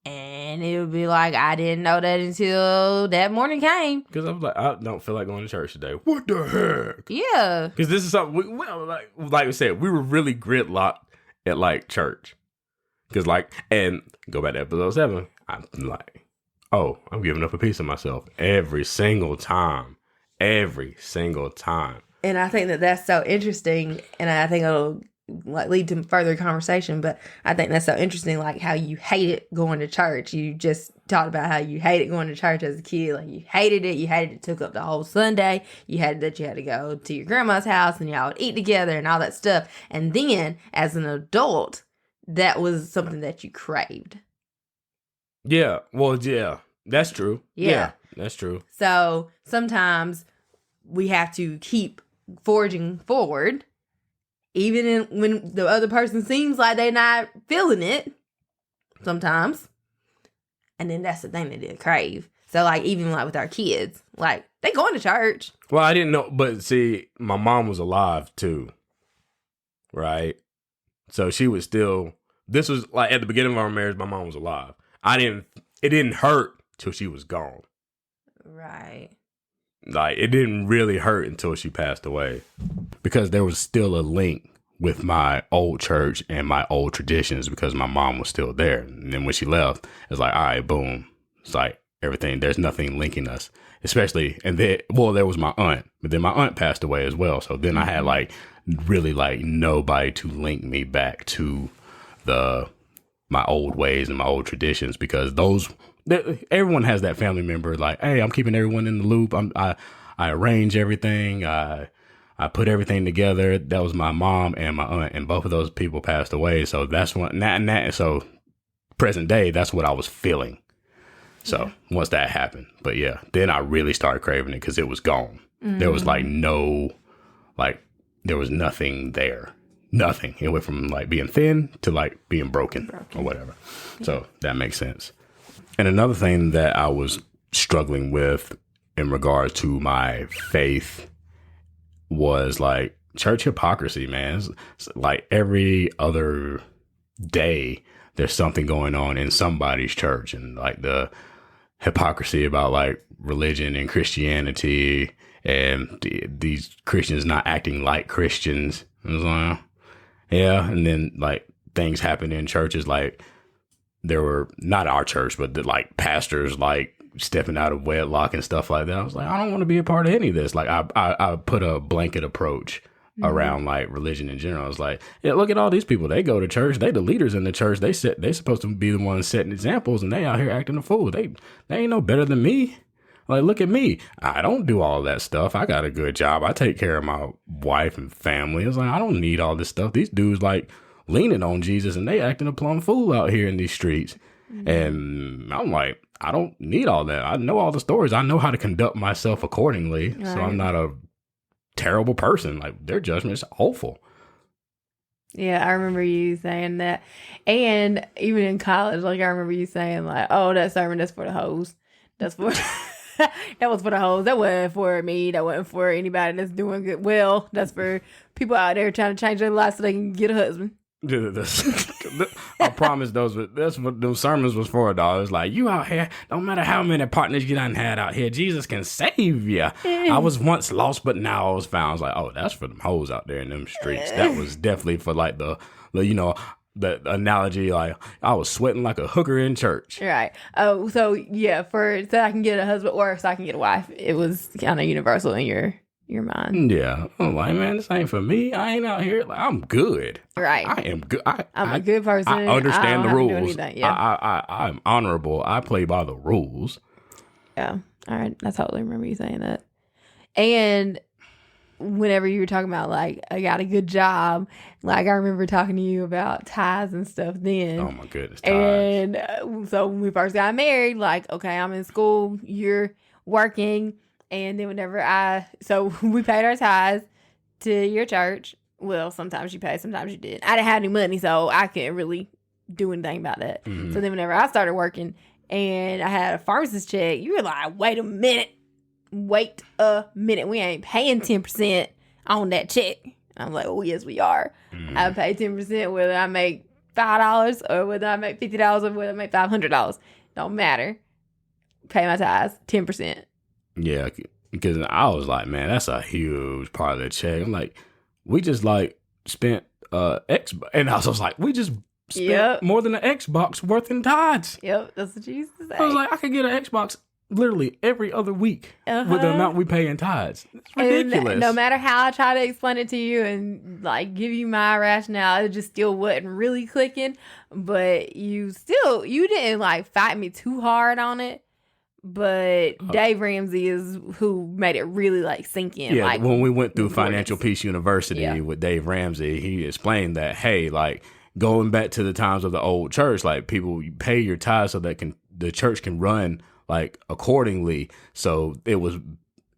And it would be like, I didn't know that until that morning came. Because I was like, I don't feel like going to church today. What the heck? Yeah. Because this is something, like we said, we were really gridlocked at, like, church. Because, like, and go back to episode 7, I'm like, oh, I'm giving up a piece of myself every single time. Every single time. And I think that that's so interesting. And I think it'll like lead to further conversation, but I think that's so interesting, like how you hated going to church. You just talked about how you hated going to church as a kid. Like you hated it took up the whole Sunday. You had to go to your grandma's house and y'all would eat together and all that stuff. And then as an adult, that was something that you craved. Yeah. Well, yeah, that's true. Yeah, that's true. So sometimes we have to keep forging forward, even when the other person seems like they're not feeling it sometimes. And then that's the thing they did crave. So, like, even like with our kids, like, they going to church. Well, I didn't know, but see, my mom was alive too, right? So she was still, this was like at the beginning of our marriage, my mom was alive. It didn't hurt till she was gone. Right. Like, it didn't really hurt until she passed away because there was still a link with my old church and my old traditions because my mom was still there. And then when she left, it's like, all right, boom. It's like everything, there's nothing linking us, especially. And then, well, there was my aunt, but then my aunt passed away as well. So then I had like really like nobody to link me back to my old ways and my old traditions because everyone has that family member like, hey, I'm keeping everyone in the loop. I arrange everything. I put everything together. That was my mom and my aunt, and both of those people passed away. So that's so present day, that's what I was feeling. So once that happened, but yeah, then I really started craving it because it was gone. There was like there was nothing there. Nothing. It went from like being thin to like being broken. Or whatever. So that makes sense. And another thing that I was struggling with in regards to my faith was like church hypocrisy, man. It's like every other day, there's something going on in somebody's church, and like the hypocrisy about like religion and Christianity and these Christians not acting like Christians. I was like, yeah. And then like things happen in churches, like there were not our church, but like pastors like stepping out of wedlock and stuff like that. I was like, I don't want to be a part of any of this. Like I put a blanket approach around like religion in general. I was like, yeah, look at all these people. They go to church. They the leaders in the church. They supposed to be the ones setting examples, and they out here acting a fool. They ain't no better than me. Like, look at me. I don't do all that stuff. I got a good job. I take care of my wife and family. It's like, I don't need all this stuff. These dudes like leaning on Jesus, and they acting a plumb fool out here in these streets. And I'm like, I don't need all that. I know all the stories. I know how to conduct myself accordingly. Right. So I'm not a terrible person. Like, their judgment is awful. Yeah, I remember you saying that. And even in college, like, I remember you saying, like, oh, that sermon, that's for the hoes. That's for... that was for the hoes. That wasn't for me. That wasn't for anybody that's doing good. Well, that's for people out there trying to change their lives so they can get a husband. I promise that's what those sermons was for, dog. It's like, you out here, don't matter how many partners you done had out here, Jesus can save you. I was once lost, but now I was found. I was like, oh, that's for them hoes out there in them streets. That was definitely for like the the analogy, like I was sweating like a hooker in church. Right. So yeah, so I can get a husband or so I can get a wife. It was kind of universal in your your mind. Yeah. I'm like, man, this ain't for me. I ain't out here. Like, I'm good. Right. I am good. I'm a good person. I understand I the don't have to do rules. anything. Yeah. I'm honorable. I play by the rules. Yeah. All right. I totally remember you saying that. And whenever you were talking about, like, I got a good job, like, I remember talking to you about ties and stuff then. Oh, my goodness. Ties. And so when we first got married, like, okay, I'm in school, you're working. And then so we paid our tithes to your church. Well, sometimes you pay, sometimes you didn't. I didn't have any money, so I couldn't really do anything about that. Mm-hmm. So then whenever I started working and I had a pharmacist check, you were like, wait a minute. We ain't paying 10% on that check. I'm like, oh, yes, we are. Mm-hmm. I pay 10% whether I make $5 or whether I make $50 or whether I make $500. Don't matter. Pay my tithes, 10%. Yeah, because I was like, man, that's a huge part of the check. I'm like, we just like spent X, and I was like, we just spent more than an Xbox worth in tithes. Yep, that's what you used to say. I was like, I could get an Xbox literally every other week with the amount we pay in tithes. It's ridiculous. And no matter how I try to explain it to you and like give you my rationale, it just still wasn't really clicking. But you didn't like fight me too hard on it. But Dave Ramsey is who made it really like sink in. Yeah, like, when we went through Financial Peace University with Dave Ramsey, he explained that, hey, like going back to the times of the old church, like people pay your tithes so that the church can run like accordingly. So it was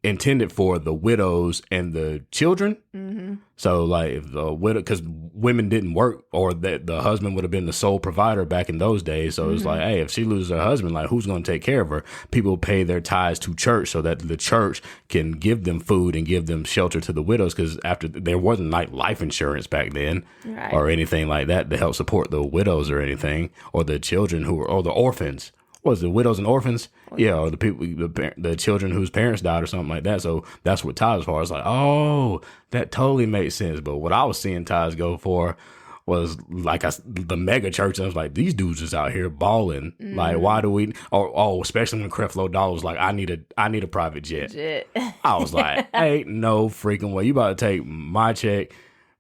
intended for the widows and the children. Mm-hmm. So like if the widow, because women didn't work, or that the husband would have been the sole provider back in those days. So it's like, hey, if she loses her husband, like who's going to take care of her? People pay their tithes to church so that the church can give them food and give them shelter to the widows. Because after there wasn't like life insurance back then, or anything like that to help support the widows or anything, or the children or the orphans. Was it widows and orphans? Yeah, or the people, the children whose parents died or something like that. So that's what tithes for. It's like, oh, that totally makes sense. But what I was seeing tithes go for was like the mega church. I was like, these dudes is out here balling. Mm. Like, why do we? Especially when Creflo Dollar was like, I need a private jet. I was like, ain't no freaking way. You about to take my check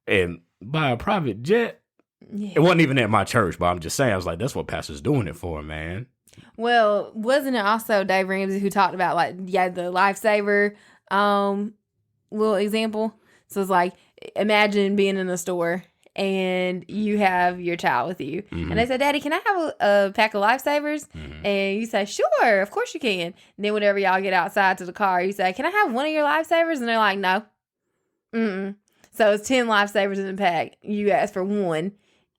and buy a private jet? Yeah. It wasn't even at my church, but I'm just saying, I was like, that's what pastor's doing it for, man. Well, wasn't it also Dave Ramsey who talked about like, the lifesaver little example? So it's like, imagine being in a store and you have your child with you. Mm-hmm. And they said, Daddy, can I have a pack of lifesavers? Mm-hmm. And you say, sure, of course you can. And then whenever y'all get outside to the car, you say, can I have one of your lifesavers? And they're like, no. Mm-mm. So it's 10 lifesavers in the pack. You ask for one.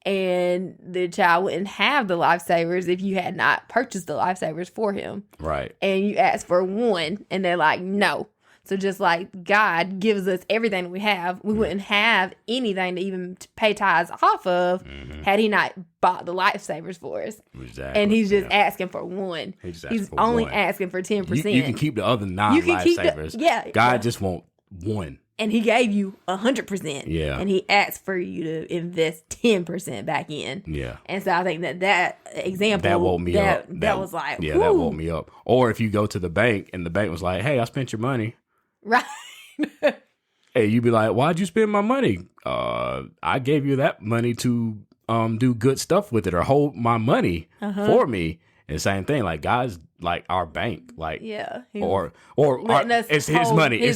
And the child wouldn't have the lifesavers if you had not purchased the lifesavers for him. Right. And you ask for one, and they're like, no. So just like God gives us everything we have, we wouldn't have anything to even pay tithes off of had he not bought the lifesavers for us. Exactly. And he's just asking for one. He's only asking for 10%. You can keep the other 9 lifesavers. God just wants one. And he gave you 100%. Yeah. And he asked for you to invest 10% back in. Yeah. And so I think that example. That woke me up. That was like, yeah, that woke me up. Or if you go to the bank and the bank was like, hey, I spent your money. Right. Hey, you'd be like, why'd you spend my money? I gave you that money to do good stuff with it or hold my money for me. And same thing, like God's like our bank, like it's his money.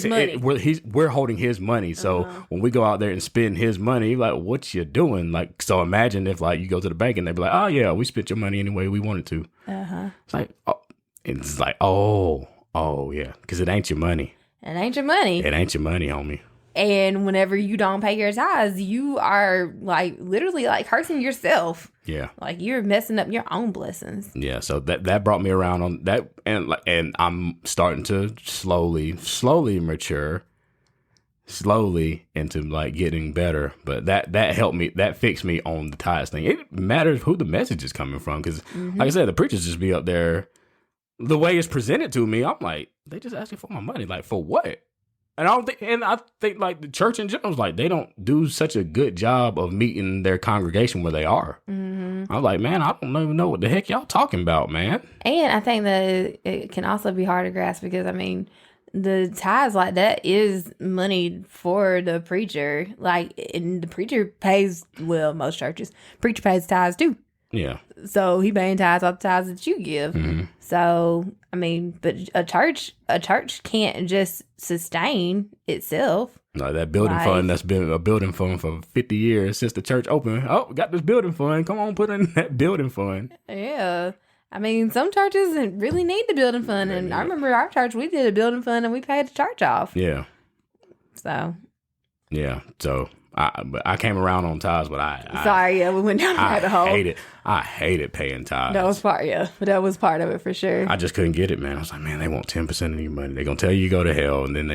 We're holding his money. So when we go out there and spend his money, like what you doing? Like, so imagine if like you go to the bank and they be like, oh yeah, we spent your money any way we wanted to. It's like, oh yeah, because it ain't your money. It ain't your money. It ain't your money, homie. And whenever you don't pay your tithes, you are like literally like hurting yourself. Yeah. Like you're messing up your own blessings. Yeah. So that brought me around on that. And I'm starting to slowly mature, slowly into like getting better. But that helped me. That fixed me on the tithes thing. It matters who the message is coming from. Because like I said, the preachers just be up there. The way it's presented to me, I'm like, they just asking for my money. Like for what? And I think like the church in general is like, they don't do such a good job of meeting their congregation where they are. Mm-hmm. I'm like, man, I don't even know what the heck y'all talking about, man. And I think that it can also be hard to grasp because, I mean, the tithes like that is money for the preacher. Like, and the preacher pays, well, most churches, preacher pays tithes too. Yeah. So he paying tithes off the tithes that you give. Mm-hmm. So, I mean, but a church can't just sustain itself. No, that building fund that's been a building fund for 50 years since the church opened. Oh, we got this building fund. Come on, put in that building fund. Yeah. I mean, some churches really need the building fund. And I remember our church, we did a building fund and we paid the church off. Yeah. So. Yeah. So I came around on tithes, but we went down the rabbit hole. I hated paying tithes. That was part of it for sure. I just couldn't get it, man. I was like, man, they want 10% of your money. They're gonna tell you go to hell, and then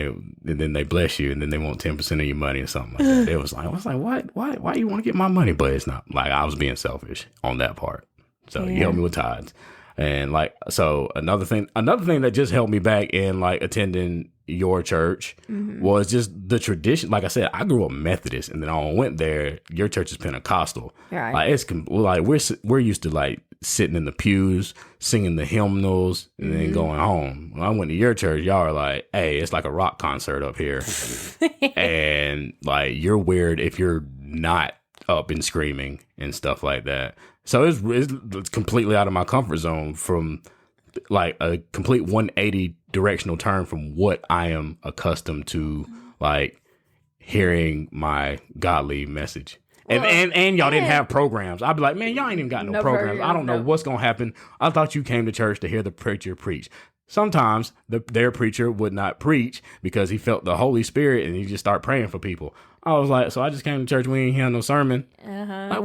they bless you, and then they want 10% of your money or something like that. I was like, what? Why you want to get my money? But it's not like I was being selfish on that part. So you helped me with tithes. And like, so another thing that just held me back in like attending your church was just the tradition. Like I said, I grew up Methodist, and then I went there. Your church is Pentecostal. Right. Like it's like we're used to like sitting in the pews, singing the hymnals, and then going home. When I went to your church, y'all are like, hey, it's like a rock concert up here, and like you're weird if you're not up and screaming and stuff like that. So it's completely out of my comfort zone from like a complete 180 directional turn from what I am accustomed to, like hearing my godly message. And y'all didn't have programs. I'd be like, man, y'all ain't even got no programs. I don't know what's going to happen. I thought you came to church to hear the preacher preach. Sometimes their preacher would not preach because he felt the Holy Spirit and he just start praying for people. I was like, so I just came to church. We ain't hearing no sermon. Like,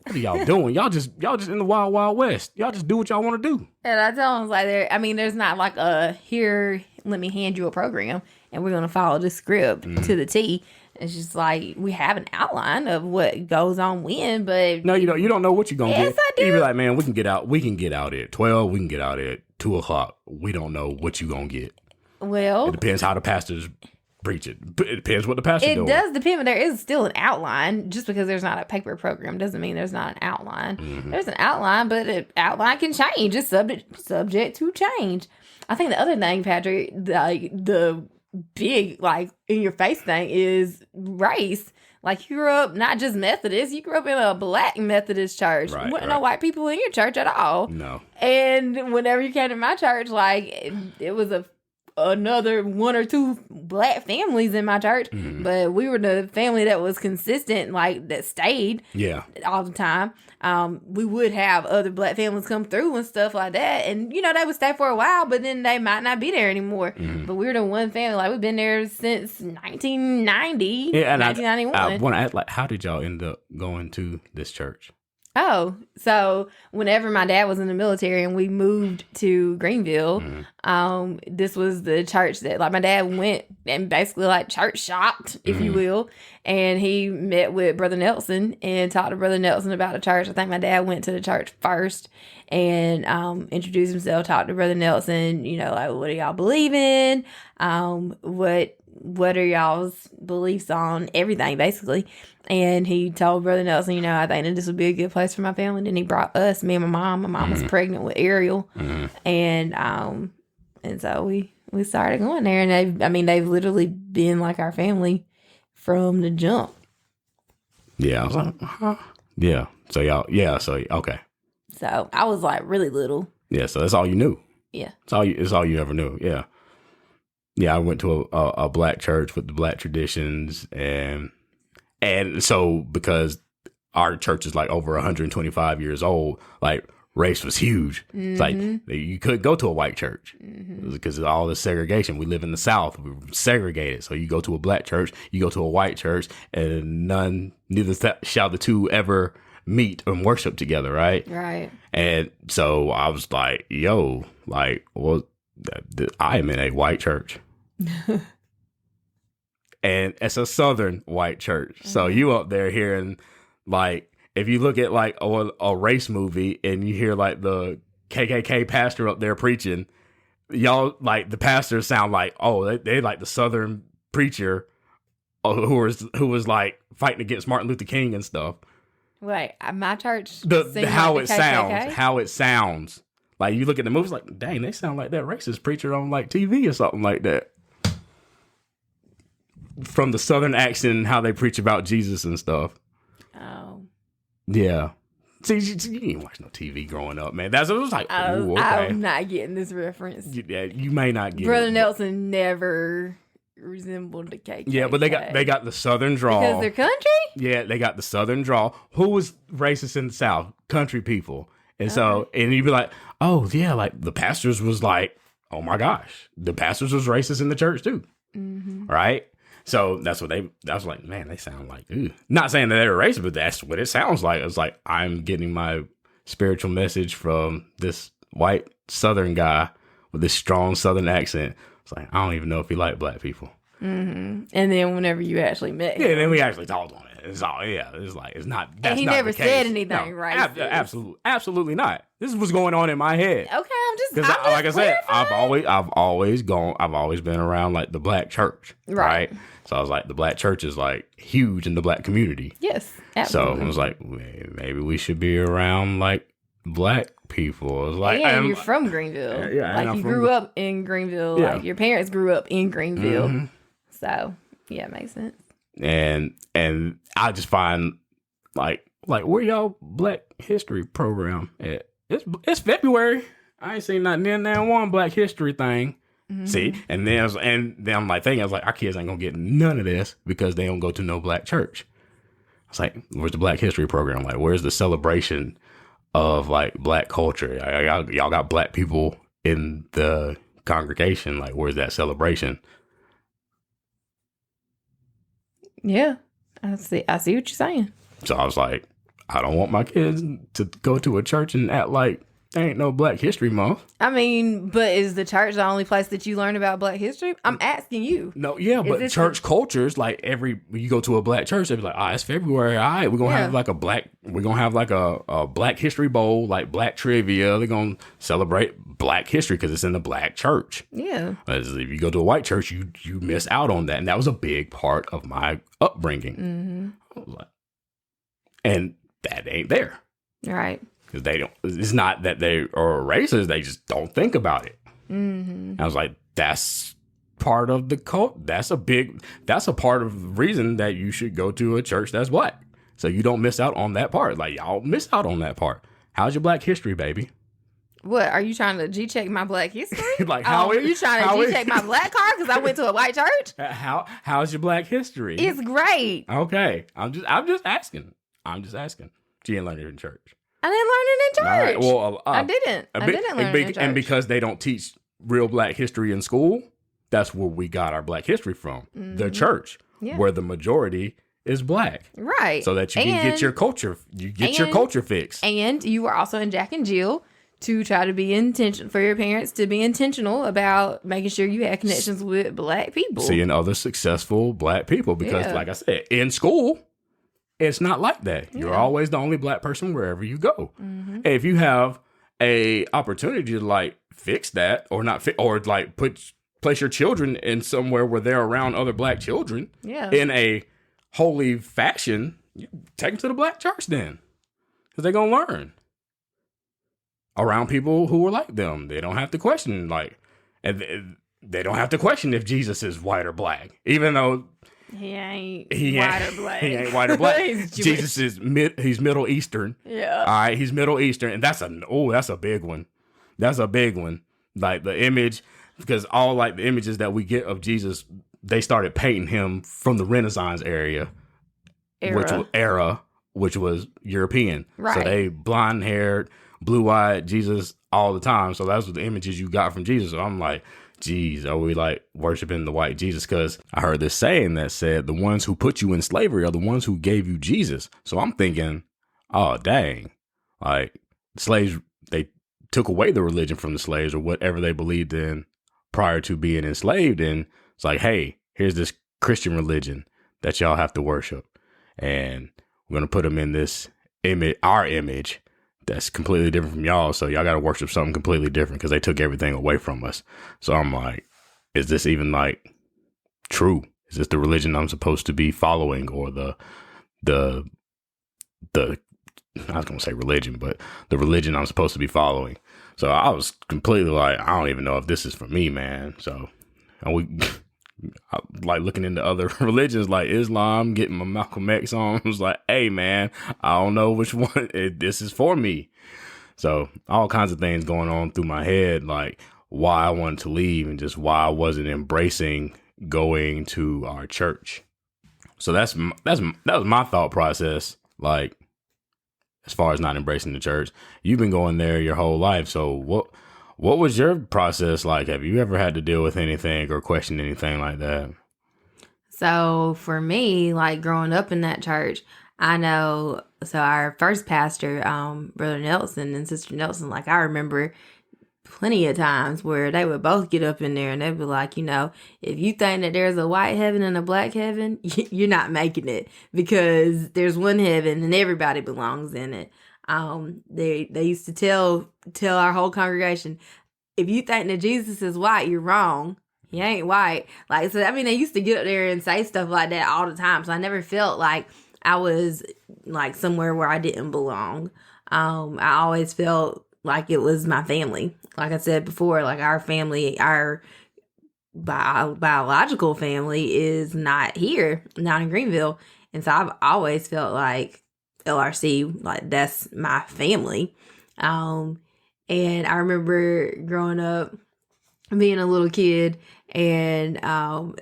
what are y'all doing? Y'all just in the wild, wild west. Y'all just do what y'all want to do. And I tell them, like, there's not like let me hand you a program and we're going to follow the script to the T. It's just like, we have an outline of what goes on when, but... No, you don't know what you're going to get. Yes, I do. You be like, man, we can get out at 12. We can get out at 2 o'clock. We don't know what you're going to get. Well... It depends how the pastor's preach it. It depends what the pastor doing. It does depend, but there is still an outline. Just because there's not a paper program doesn't mean there's not an outline. There's an outline, but an outline can change. It's subject to change. I think the other thing, Patrick, like the big like in your face thing is race. Like you grew up not just Methodist, you grew up in a black Methodist church. Right, You wouldn't know white people in your church at all. No. And whenever you came to my church, like it was another one or two black families in my church, but we were the family that was consistent, like that stayed all the time. We would have other black families come through and stuff like that, and they would stay for a while, but then they might not be there anymore. But we were the one family, like we've been there since 1990, 1991. I want to ask, like, how did y'all end up going to this church? Oh, so whenever my dad was in the military and we moved to Greenville, this was the church that like my dad went and basically like church shopped, if you will. And he met with Brother Nelson and talked to Brother Nelson about the church. I think my dad went to the church first and introduced himself, talked to Brother Nelson, like, what do y'all believe in? What are y'all's beliefs on everything, basically? And he told Brother Nelson, I think that this would be a good place for my family. Then he brought us, me and my mom. My mom was pregnant with Ariel. And so we started going there. And they've literally been like our family from the jump. Yeah. I was like, huh? Yeah. So y'all, okay. So I was like really little. Yeah. So that's all you knew. Yeah. It's all you ever knew. Yeah. Yeah. I went to a black church with the black traditions and so because our church is like over 125 years old, like race was huge. It's like you couldn't go to a white church because of all the segregation. We live in the South. We're segregated. So you go to a black church, you go to a white church, and neither shall the two ever meet and worship together, right? Right. And so I was like, yo, like, well, I am in a white church. And it's a Southern white church. So you up there hearing, like, if you look at like a race movie and you hear like the KKK pastor up there preaching, y'all like the pastors sound like, oh, they like the Southern preacher who was like fighting against Martin Luther King and stuff. Wait, my church. How it sounds, Like you look at the movies, like, dang, they sound like that racist preacher on like TV or something like that. From the Southern accent and how they preach about Jesus and stuff. Oh. Yeah. See, you didn't watch no TV growing up, man. That's what it was like. Ooh, okay. I'm not getting this reference. You may not get Brother it. Nelson never resembled the KKK. Yeah, but they got the Southern drawl. Because they're country? Yeah, they got the Southern drawl. Who was racist in the South? Country people. And so, and you'd be like, oh, yeah, like the pastors was like, oh my gosh, the pastors was racist in the church too. Mm-hmm. Right? So that's what I was like, man, they sound like, ew. Not saying that they're racist, but that's what it sounds like. It's like, I'm getting my spiritual message from this white Southern guy with this strong Southern accent. It's like, I don't even know if he liked black people. Mm-hmm. And then whenever you actually met him. Yeah, then we actually talked on it. It's all, yeah, it's like, it's not, that's and he not never the case. said anything, no, right? Absolutely not. This is what's going on in my head. Okay, I'm just Like I said, clarifying. I've always been around like the black church. Right. So I was like, the black church is like huge in the black community. Yes, absolutely. So I was like, maybe we should be around like black people. It was like, and you're from Greenville. Yeah, like you grew up in Greenville. Yeah. Like your parents grew up in Greenville. Mm-hmm. So yeah, it makes sense. And I just find like where y'all Black History program at? It's February. I ain't seen nothing in there one Black History thing. Mm-hmm. See, and then I'm like thinking, I was like, our kids ain't gonna get none of this because they don't go to no black church. I was like, where's the Black History program? Like, where's the celebration of like black culture? Y'all got black people in the congregation. Like, where's that celebration? Yeah, I see what you're saying. So I was like, I don't want my kids to go to a church and act like there ain't no Black History Month. I mean, but is the church the only place that you learn about Black history? I'm asking you. No, yeah, but church cultures, like when you go to a black church, they be like, it's February. All right, we're gonna have like a Black History Bowl, like black trivia. They're gonna celebrate Black history because it's in the black church. Yeah. As if you go to a white church, you miss out on that, and that was a big part of my upbringing. Mm-hmm. I was like, and that ain't there. Right. Because they don't, it's not that they are racist, they just don't think about it. Mm-hmm. I was like, that's part of the cult. That's a part of the reason that you should go to a church that's black. So you don't miss out on that part. Like, y'all miss out on that part. How's your Black history, baby? What, are you trying to G-check my Black history? Like, are you trying to G-check my black card because I went to a white church? How's your Black history? It's great. Okay. I'm just asking. She didn't learn it in church. I didn't learn it in church. Right. Well, I didn't learn it in church. And because they don't teach real Black history in school, that's where we got our Black history from. Mm-hmm. The church, where the majority is black. Right. So that you can get your culture, your culture fix. And you were also in Jack and Jill to try to be intentional for your parents to be intentional about making sure you had connections with black people. Seeing other successful black people. Because like I said, in school, it's not like that. You're always the only black person wherever you go. Mm-hmm. If you have a opportunity to like fix that or not or like place your children in somewhere where they're around other black children in a holy fashion, you take them to the black church then. Because they're going to learn around people who are like them. They don't have to question and they don't have to question if Jesus is white or black, even though He ain't white or black. He ain't white or black. Jesus is he's Middle Eastern. Yeah. All right, he's Middle Eastern, and that's a big one. That's a big one. Like the image, because all like the images that we get of Jesus, they started painting him from the Renaissance era. Which was European. Right. So they blonde haired, blue eyed Jesus all the time. So that's what the images you got from Jesus. So I'm like, geez, are we like worshiping the white Jesus? Because I heard this saying that said the ones who put you in slavery are the ones who gave you Jesus. So I'm thinking, oh, dang, like slaves, they took away the religion from the slaves or whatever they believed in prior to being enslaved. And it's like, hey, here's this Christian religion that y'all have to worship. And we're going to put them in this image, our image, that's completely different from y'all. So y'all got to worship something completely different because they took everything away from us. So I'm like, is this even like true? Is this the religion I'm supposed to be following, or the I was gonna say religion, but the religion I'm supposed to be following. So I was completely like, I don't even know if this is for me, man. So and we like looking into other religions like Islam, getting my Malcolm X on. I was like, hey, man, I don't know which one this is for me. So all kinds of things going on through my head, like why I wanted to leave and just why I wasn't embracing going to our church. So that was my thought process. Like, as far as not embracing the church, you've been going there your whole life. So what was your process like? Have you ever had to deal with anything or question anything like that? So for me, like growing up in that church, I know, so our first pastor, Brother Nelson and Sister Nelson, like I remember plenty of times where they would both get up in there and they'd be like, if you think that there's a white heaven and a black heaven, you're not making it, because there's one heaven and everybody belongs in it. They used to tell our whole congregation, if you think that Jesus is white, you're wrong. He ain't white. Like, so, I mean, they used to get up there and say stuff like that all the time. So I never felt like I was like somewhere where I didn't belong. I always felt like it was my family. Like I said before, like our family, our biological family is not here, not in Greenville. And so I've always felt like LRC, like that's my family. And I remember growing up, being a little kid, and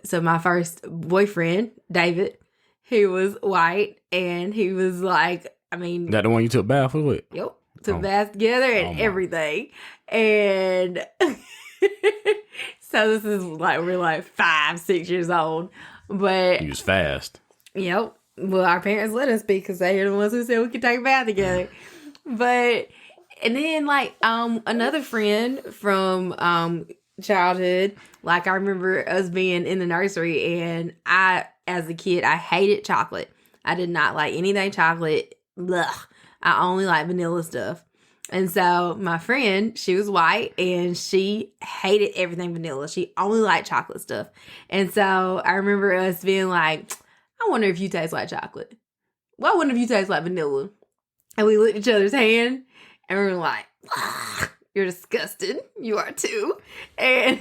so my first boyfriend, David, he was white, and he was like, I mean, that the one you took bath with? Yep, took bath together and everything, and so this is like we're like 5, 6 years old, but he was fast. Yep. Well, our parents let us be because they are the ones who said we could take a bath together, but. And then, like, another friend from childhood, like, I remember us being in the nursery, and I, as a kid, I hated chocolate. I did not like anything chocolate. Ugh. I only like vanilla stuff. And so, my friend, she was white, and she hated everything vanilla. She only liked chocolate stuff. And so, I remember us being like, I wonder if you taste like chocolate. Well, I wonder if you taste like vanilla. And we looked at each other's hand. And we were like, you're disgusting. You are too. And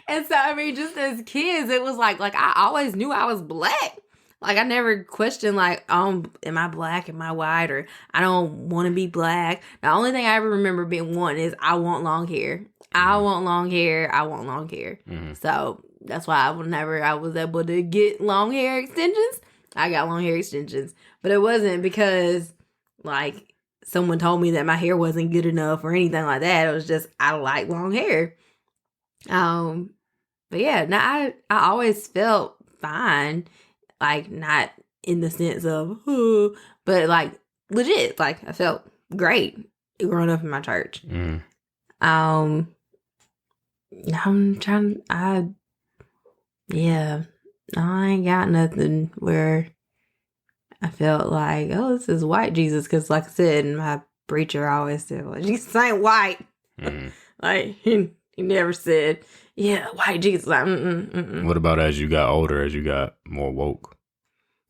and so, I mean, just as kids, it was like I always knew I was black. Like, I never questioned, like, am I black? Am I white? Or I don't want to be black. The only thing I ever remember being one is I want long hair. I want long hair. I want long hair. Mm-hmm. So that's why whenever I was able to get long hair extensions, I got long hair extensions. But it wasn't because, like, someone told me that my hair wasn't good enough or anything like that. It was just, I like long hair. But yeah, I always felt fine. Like, not in the sense of, but like legit. Like, I felt great growing up in my church. Mm. I ain't got nothing where I felt like, oh, this is white Jesus. Because like I said, my preacher always said, well, Jesus ain't white. Mm-hmm. Like, he never said, yeah, white Jesus. Like, What about as you got older, as you got more woke?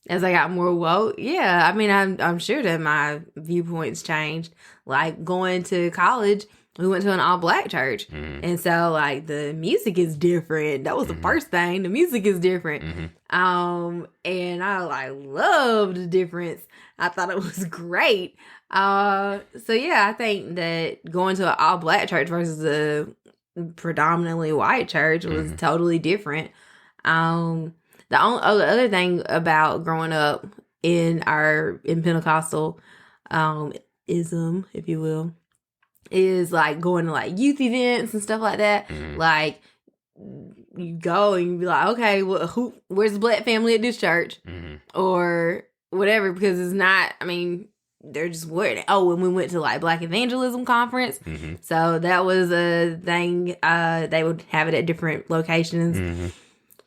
As I got more woke, yeah. I mean, I'm sure that my viewpoints changed. Like, going to college, we went to an all-black church. Mm-hmm. And so, like, the music is different. That was the first thing. The music is different. Mm-hmm. And I, like, loved the difference. I thought it was great. So, yeah, I think that going to an all-black church versus a predominantly white church was totally different. The other thing about growing up in Pentecostal ism, if you will, is like going to like youth events and stuff like that. Mm-hmm. Like, you go and you be like, okay, well, where's the black family at this church? Mm-hmm. Or whatever, because it's not, I mean, they're just weird. Oh, and we went to like Black Evangelism Conference. Mm-hmm. So that was a thing. They would have it at different locations. Mm-hmm.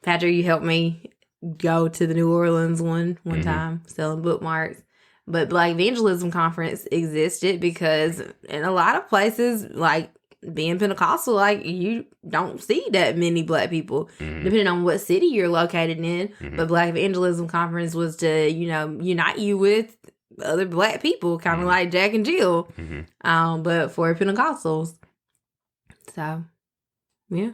Patrick, you helped me go to the New Orleans one time, selling bookmarks. But Black Evangelism Conference existed because in a lot of places, like being Pentecostal, like you don't see that many black people, depending on what city you're located in. Mm-hmm. But Black Evangelism Conference was to, unite you with other black people, kind of like Jack and Jill, but for Pentecostals. So, yeah.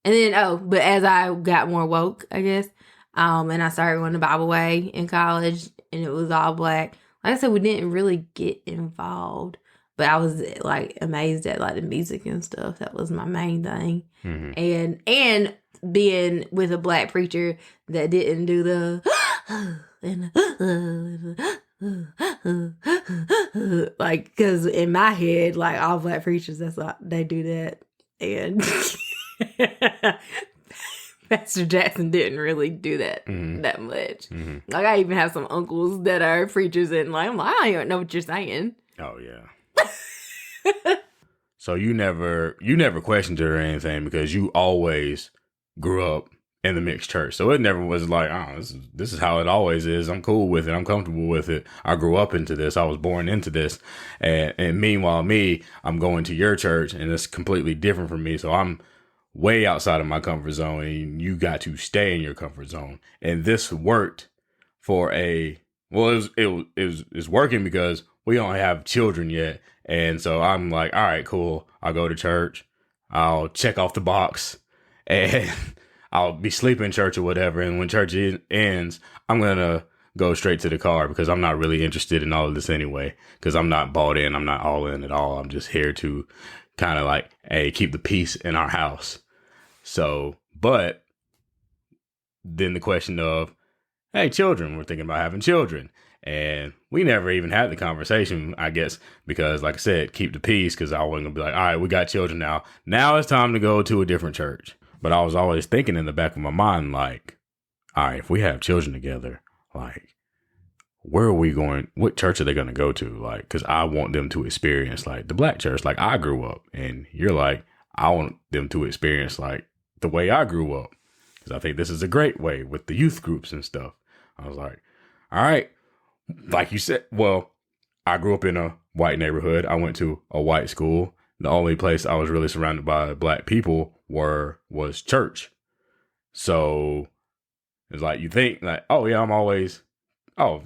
And then, but as I got more woke, I guess, and I started going to Bible Way in college, and it was all black. Like I said, we didn't really get involved, but I was like amazed at like the music and stuff. That was my main thing, and being with a black preacher that didn't do the like, because in my head, like all black preachers, that's what they do that, and Pastor Jackson didn't really do that that much. Like, I even have some uncles that are preachers, and like, I'm like, I don't even know what you're saying. Oh yeah. So you never questioned it or anything, because you always grew up in the mixed church. So it never was like, oh, this is how it always is. I'm cool with it. I'm comfortable with it. I grew up into this. I was born into this. And meanwhile, I'm going to your church, and it's completely different from me. So I'm way outside of my comfort zone, and you got to stay in your comfort zone. And this worked for it was working because we don't have children yet. And so I'm like, all right, cool. I'll go to church. I'll check off the box, and I'll be sleeping in church or whatever. And when church ends, I'm going to go straight to the car, because I'm not really interested in all of this anyway, because I'm not bought in. I'm not all in at all. I'm just here to kind of like, hey, keep the peace in our house. So, but then the question of, hey, children, we're thinking about having children. And we never even had the conversation, I guess, because like I said, keep the peace, because I wasn't going to be like, all right, we got children now. Now it's time to go to a different church. But I was always thinking in the back of my mind, like, all right, if we have children together, like, where are we going? What church are they going to go to? Like, because I want them to experience like the black church, like I grew up. And you're like, I want them to experience like the way I grew up, because I think this is a great way with the youth groups and stuff. I was like, all right, like you said, well, I grew up in a white neighborhood. I went to a white school. The only place I was really surrounded by black people was church. So it's like, you think like, oh yeah,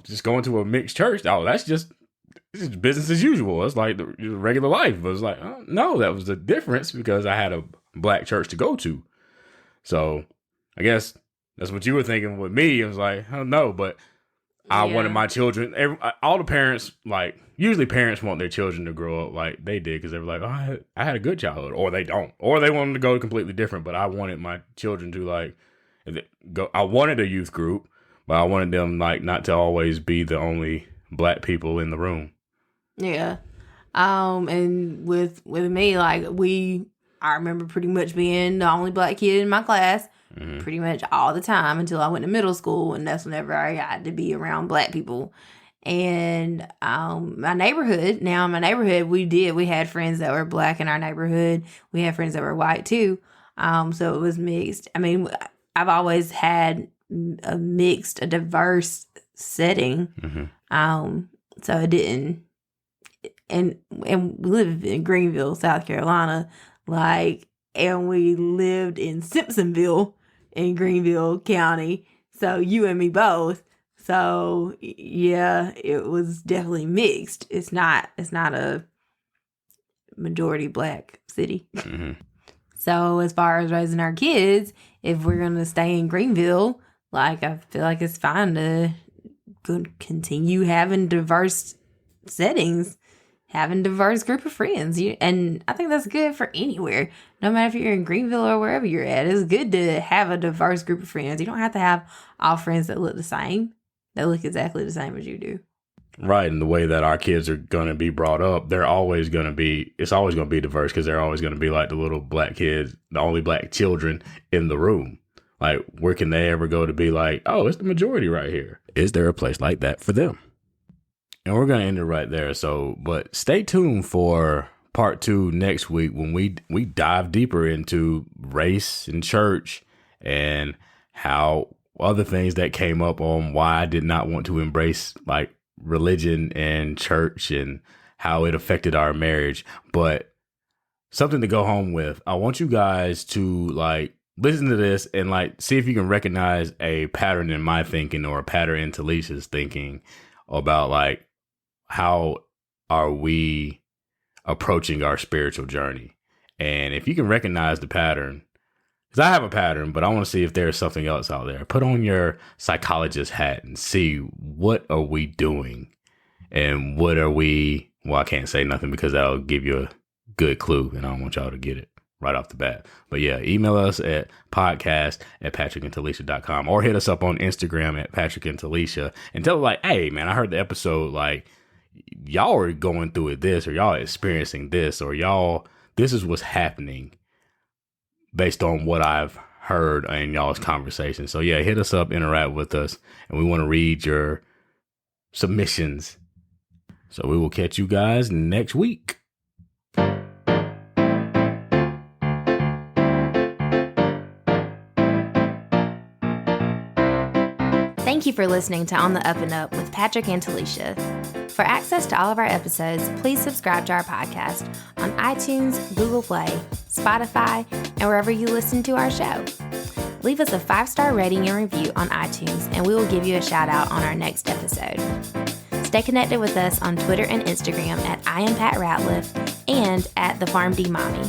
just going to a mixed church. Oh, this is business as usual. It's like the regular life. But it's like, oh, no, that was the difference, because I had a black church to go to. So I guess that's what you were thinking with me. It was like, I don't know, but I wanted my children, all the parents, like, usually parents want their children to grow up like they did, because they were like, oh, I had a good childhood, or they don't, or they wanted to go completely different. But I wanted my children to like go. I wanted a youth group, but I wanted them like not to always be the only black people in the room. Yeah. And with me, like, I remember pretty much being the only black kid in my class pretty much all the time until I went to middle school, and that's whenever I got to be around black people. And my neighborhood, we had friends that were black in our neighborhood. We had friends that were white too. So it was mixed. I mean, I've always had a diverse setting. So it didn't, and we live in Greenville, South Carolina, like, and we lived in Simpsonville in Greenville County. So you and me both. So yeah, it was definitely mixed. It's not a majority black city. So as far as raising our kids, if we're going to stay in Greenville, like, I feel like it's fine to continue having diverse settings, having diverse group of friends. And I think that's good for anywhere. No matter if you're in Greenville or wherever you're at, it's good to have a diverse group of friends. You don't have to have all friends that look the same, that look exactly the same as you do. Right. And the way that our kids are going to be brought up, it's always going to be diverse, because they're always going to be like the little black kids, the only black children in the room. Like, where can they ever go to be like, oh, it's the majority right here? Is there a place like that for them? And we're going to end it right there. So, but stay tuned for part 2 next week, when we dive deeper into race and church, and how other things that came up on why I did not want to embrace like religion and church, and how it affected our marriage. But something to go home with. I want you guys to like listen to this and like see if you can recognize a pattern in my thinking, or a pattern in Talisha's thinking, about like how are we approaching our spiritual journey. And if you can recognize the pattern, because I have a pattern, but I want to see if there's something else out there. Put on your psychologist hat and see what are we doing and what are we, well, I can't say nothing because that'll give you a good clue and I don't want y'all to get it right off the bat. But yeah, email us at podcast@patrickandtalisha.com or hit us up on Instagram at Patrick and Talisha and tell us like, hey man, I heard the episode, like y'all are going through it this, or y'all experiencing this, or y'all, this is what's happening based on what I've heard in y'all's conversation. So yeah, hit us up, interact with us, and we want to read your submissions. So we will catch you guys next week. Thank you for listening to On the Up and Up with Patrick and Talisha. For access to all of our episodes, please subscribe to our podcast on iTunes, Google Play, Spotify, and wherever you listen to our show. Leave us a 5-star rating and review on iTunes, and we will give you a shout out on our next episode. Stay connected with us on Twitter and Instagram at I am Pat Ratliff and at the Farm D Mommy.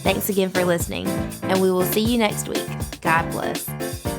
Thanks again for listening, and we will see you next week. God bless.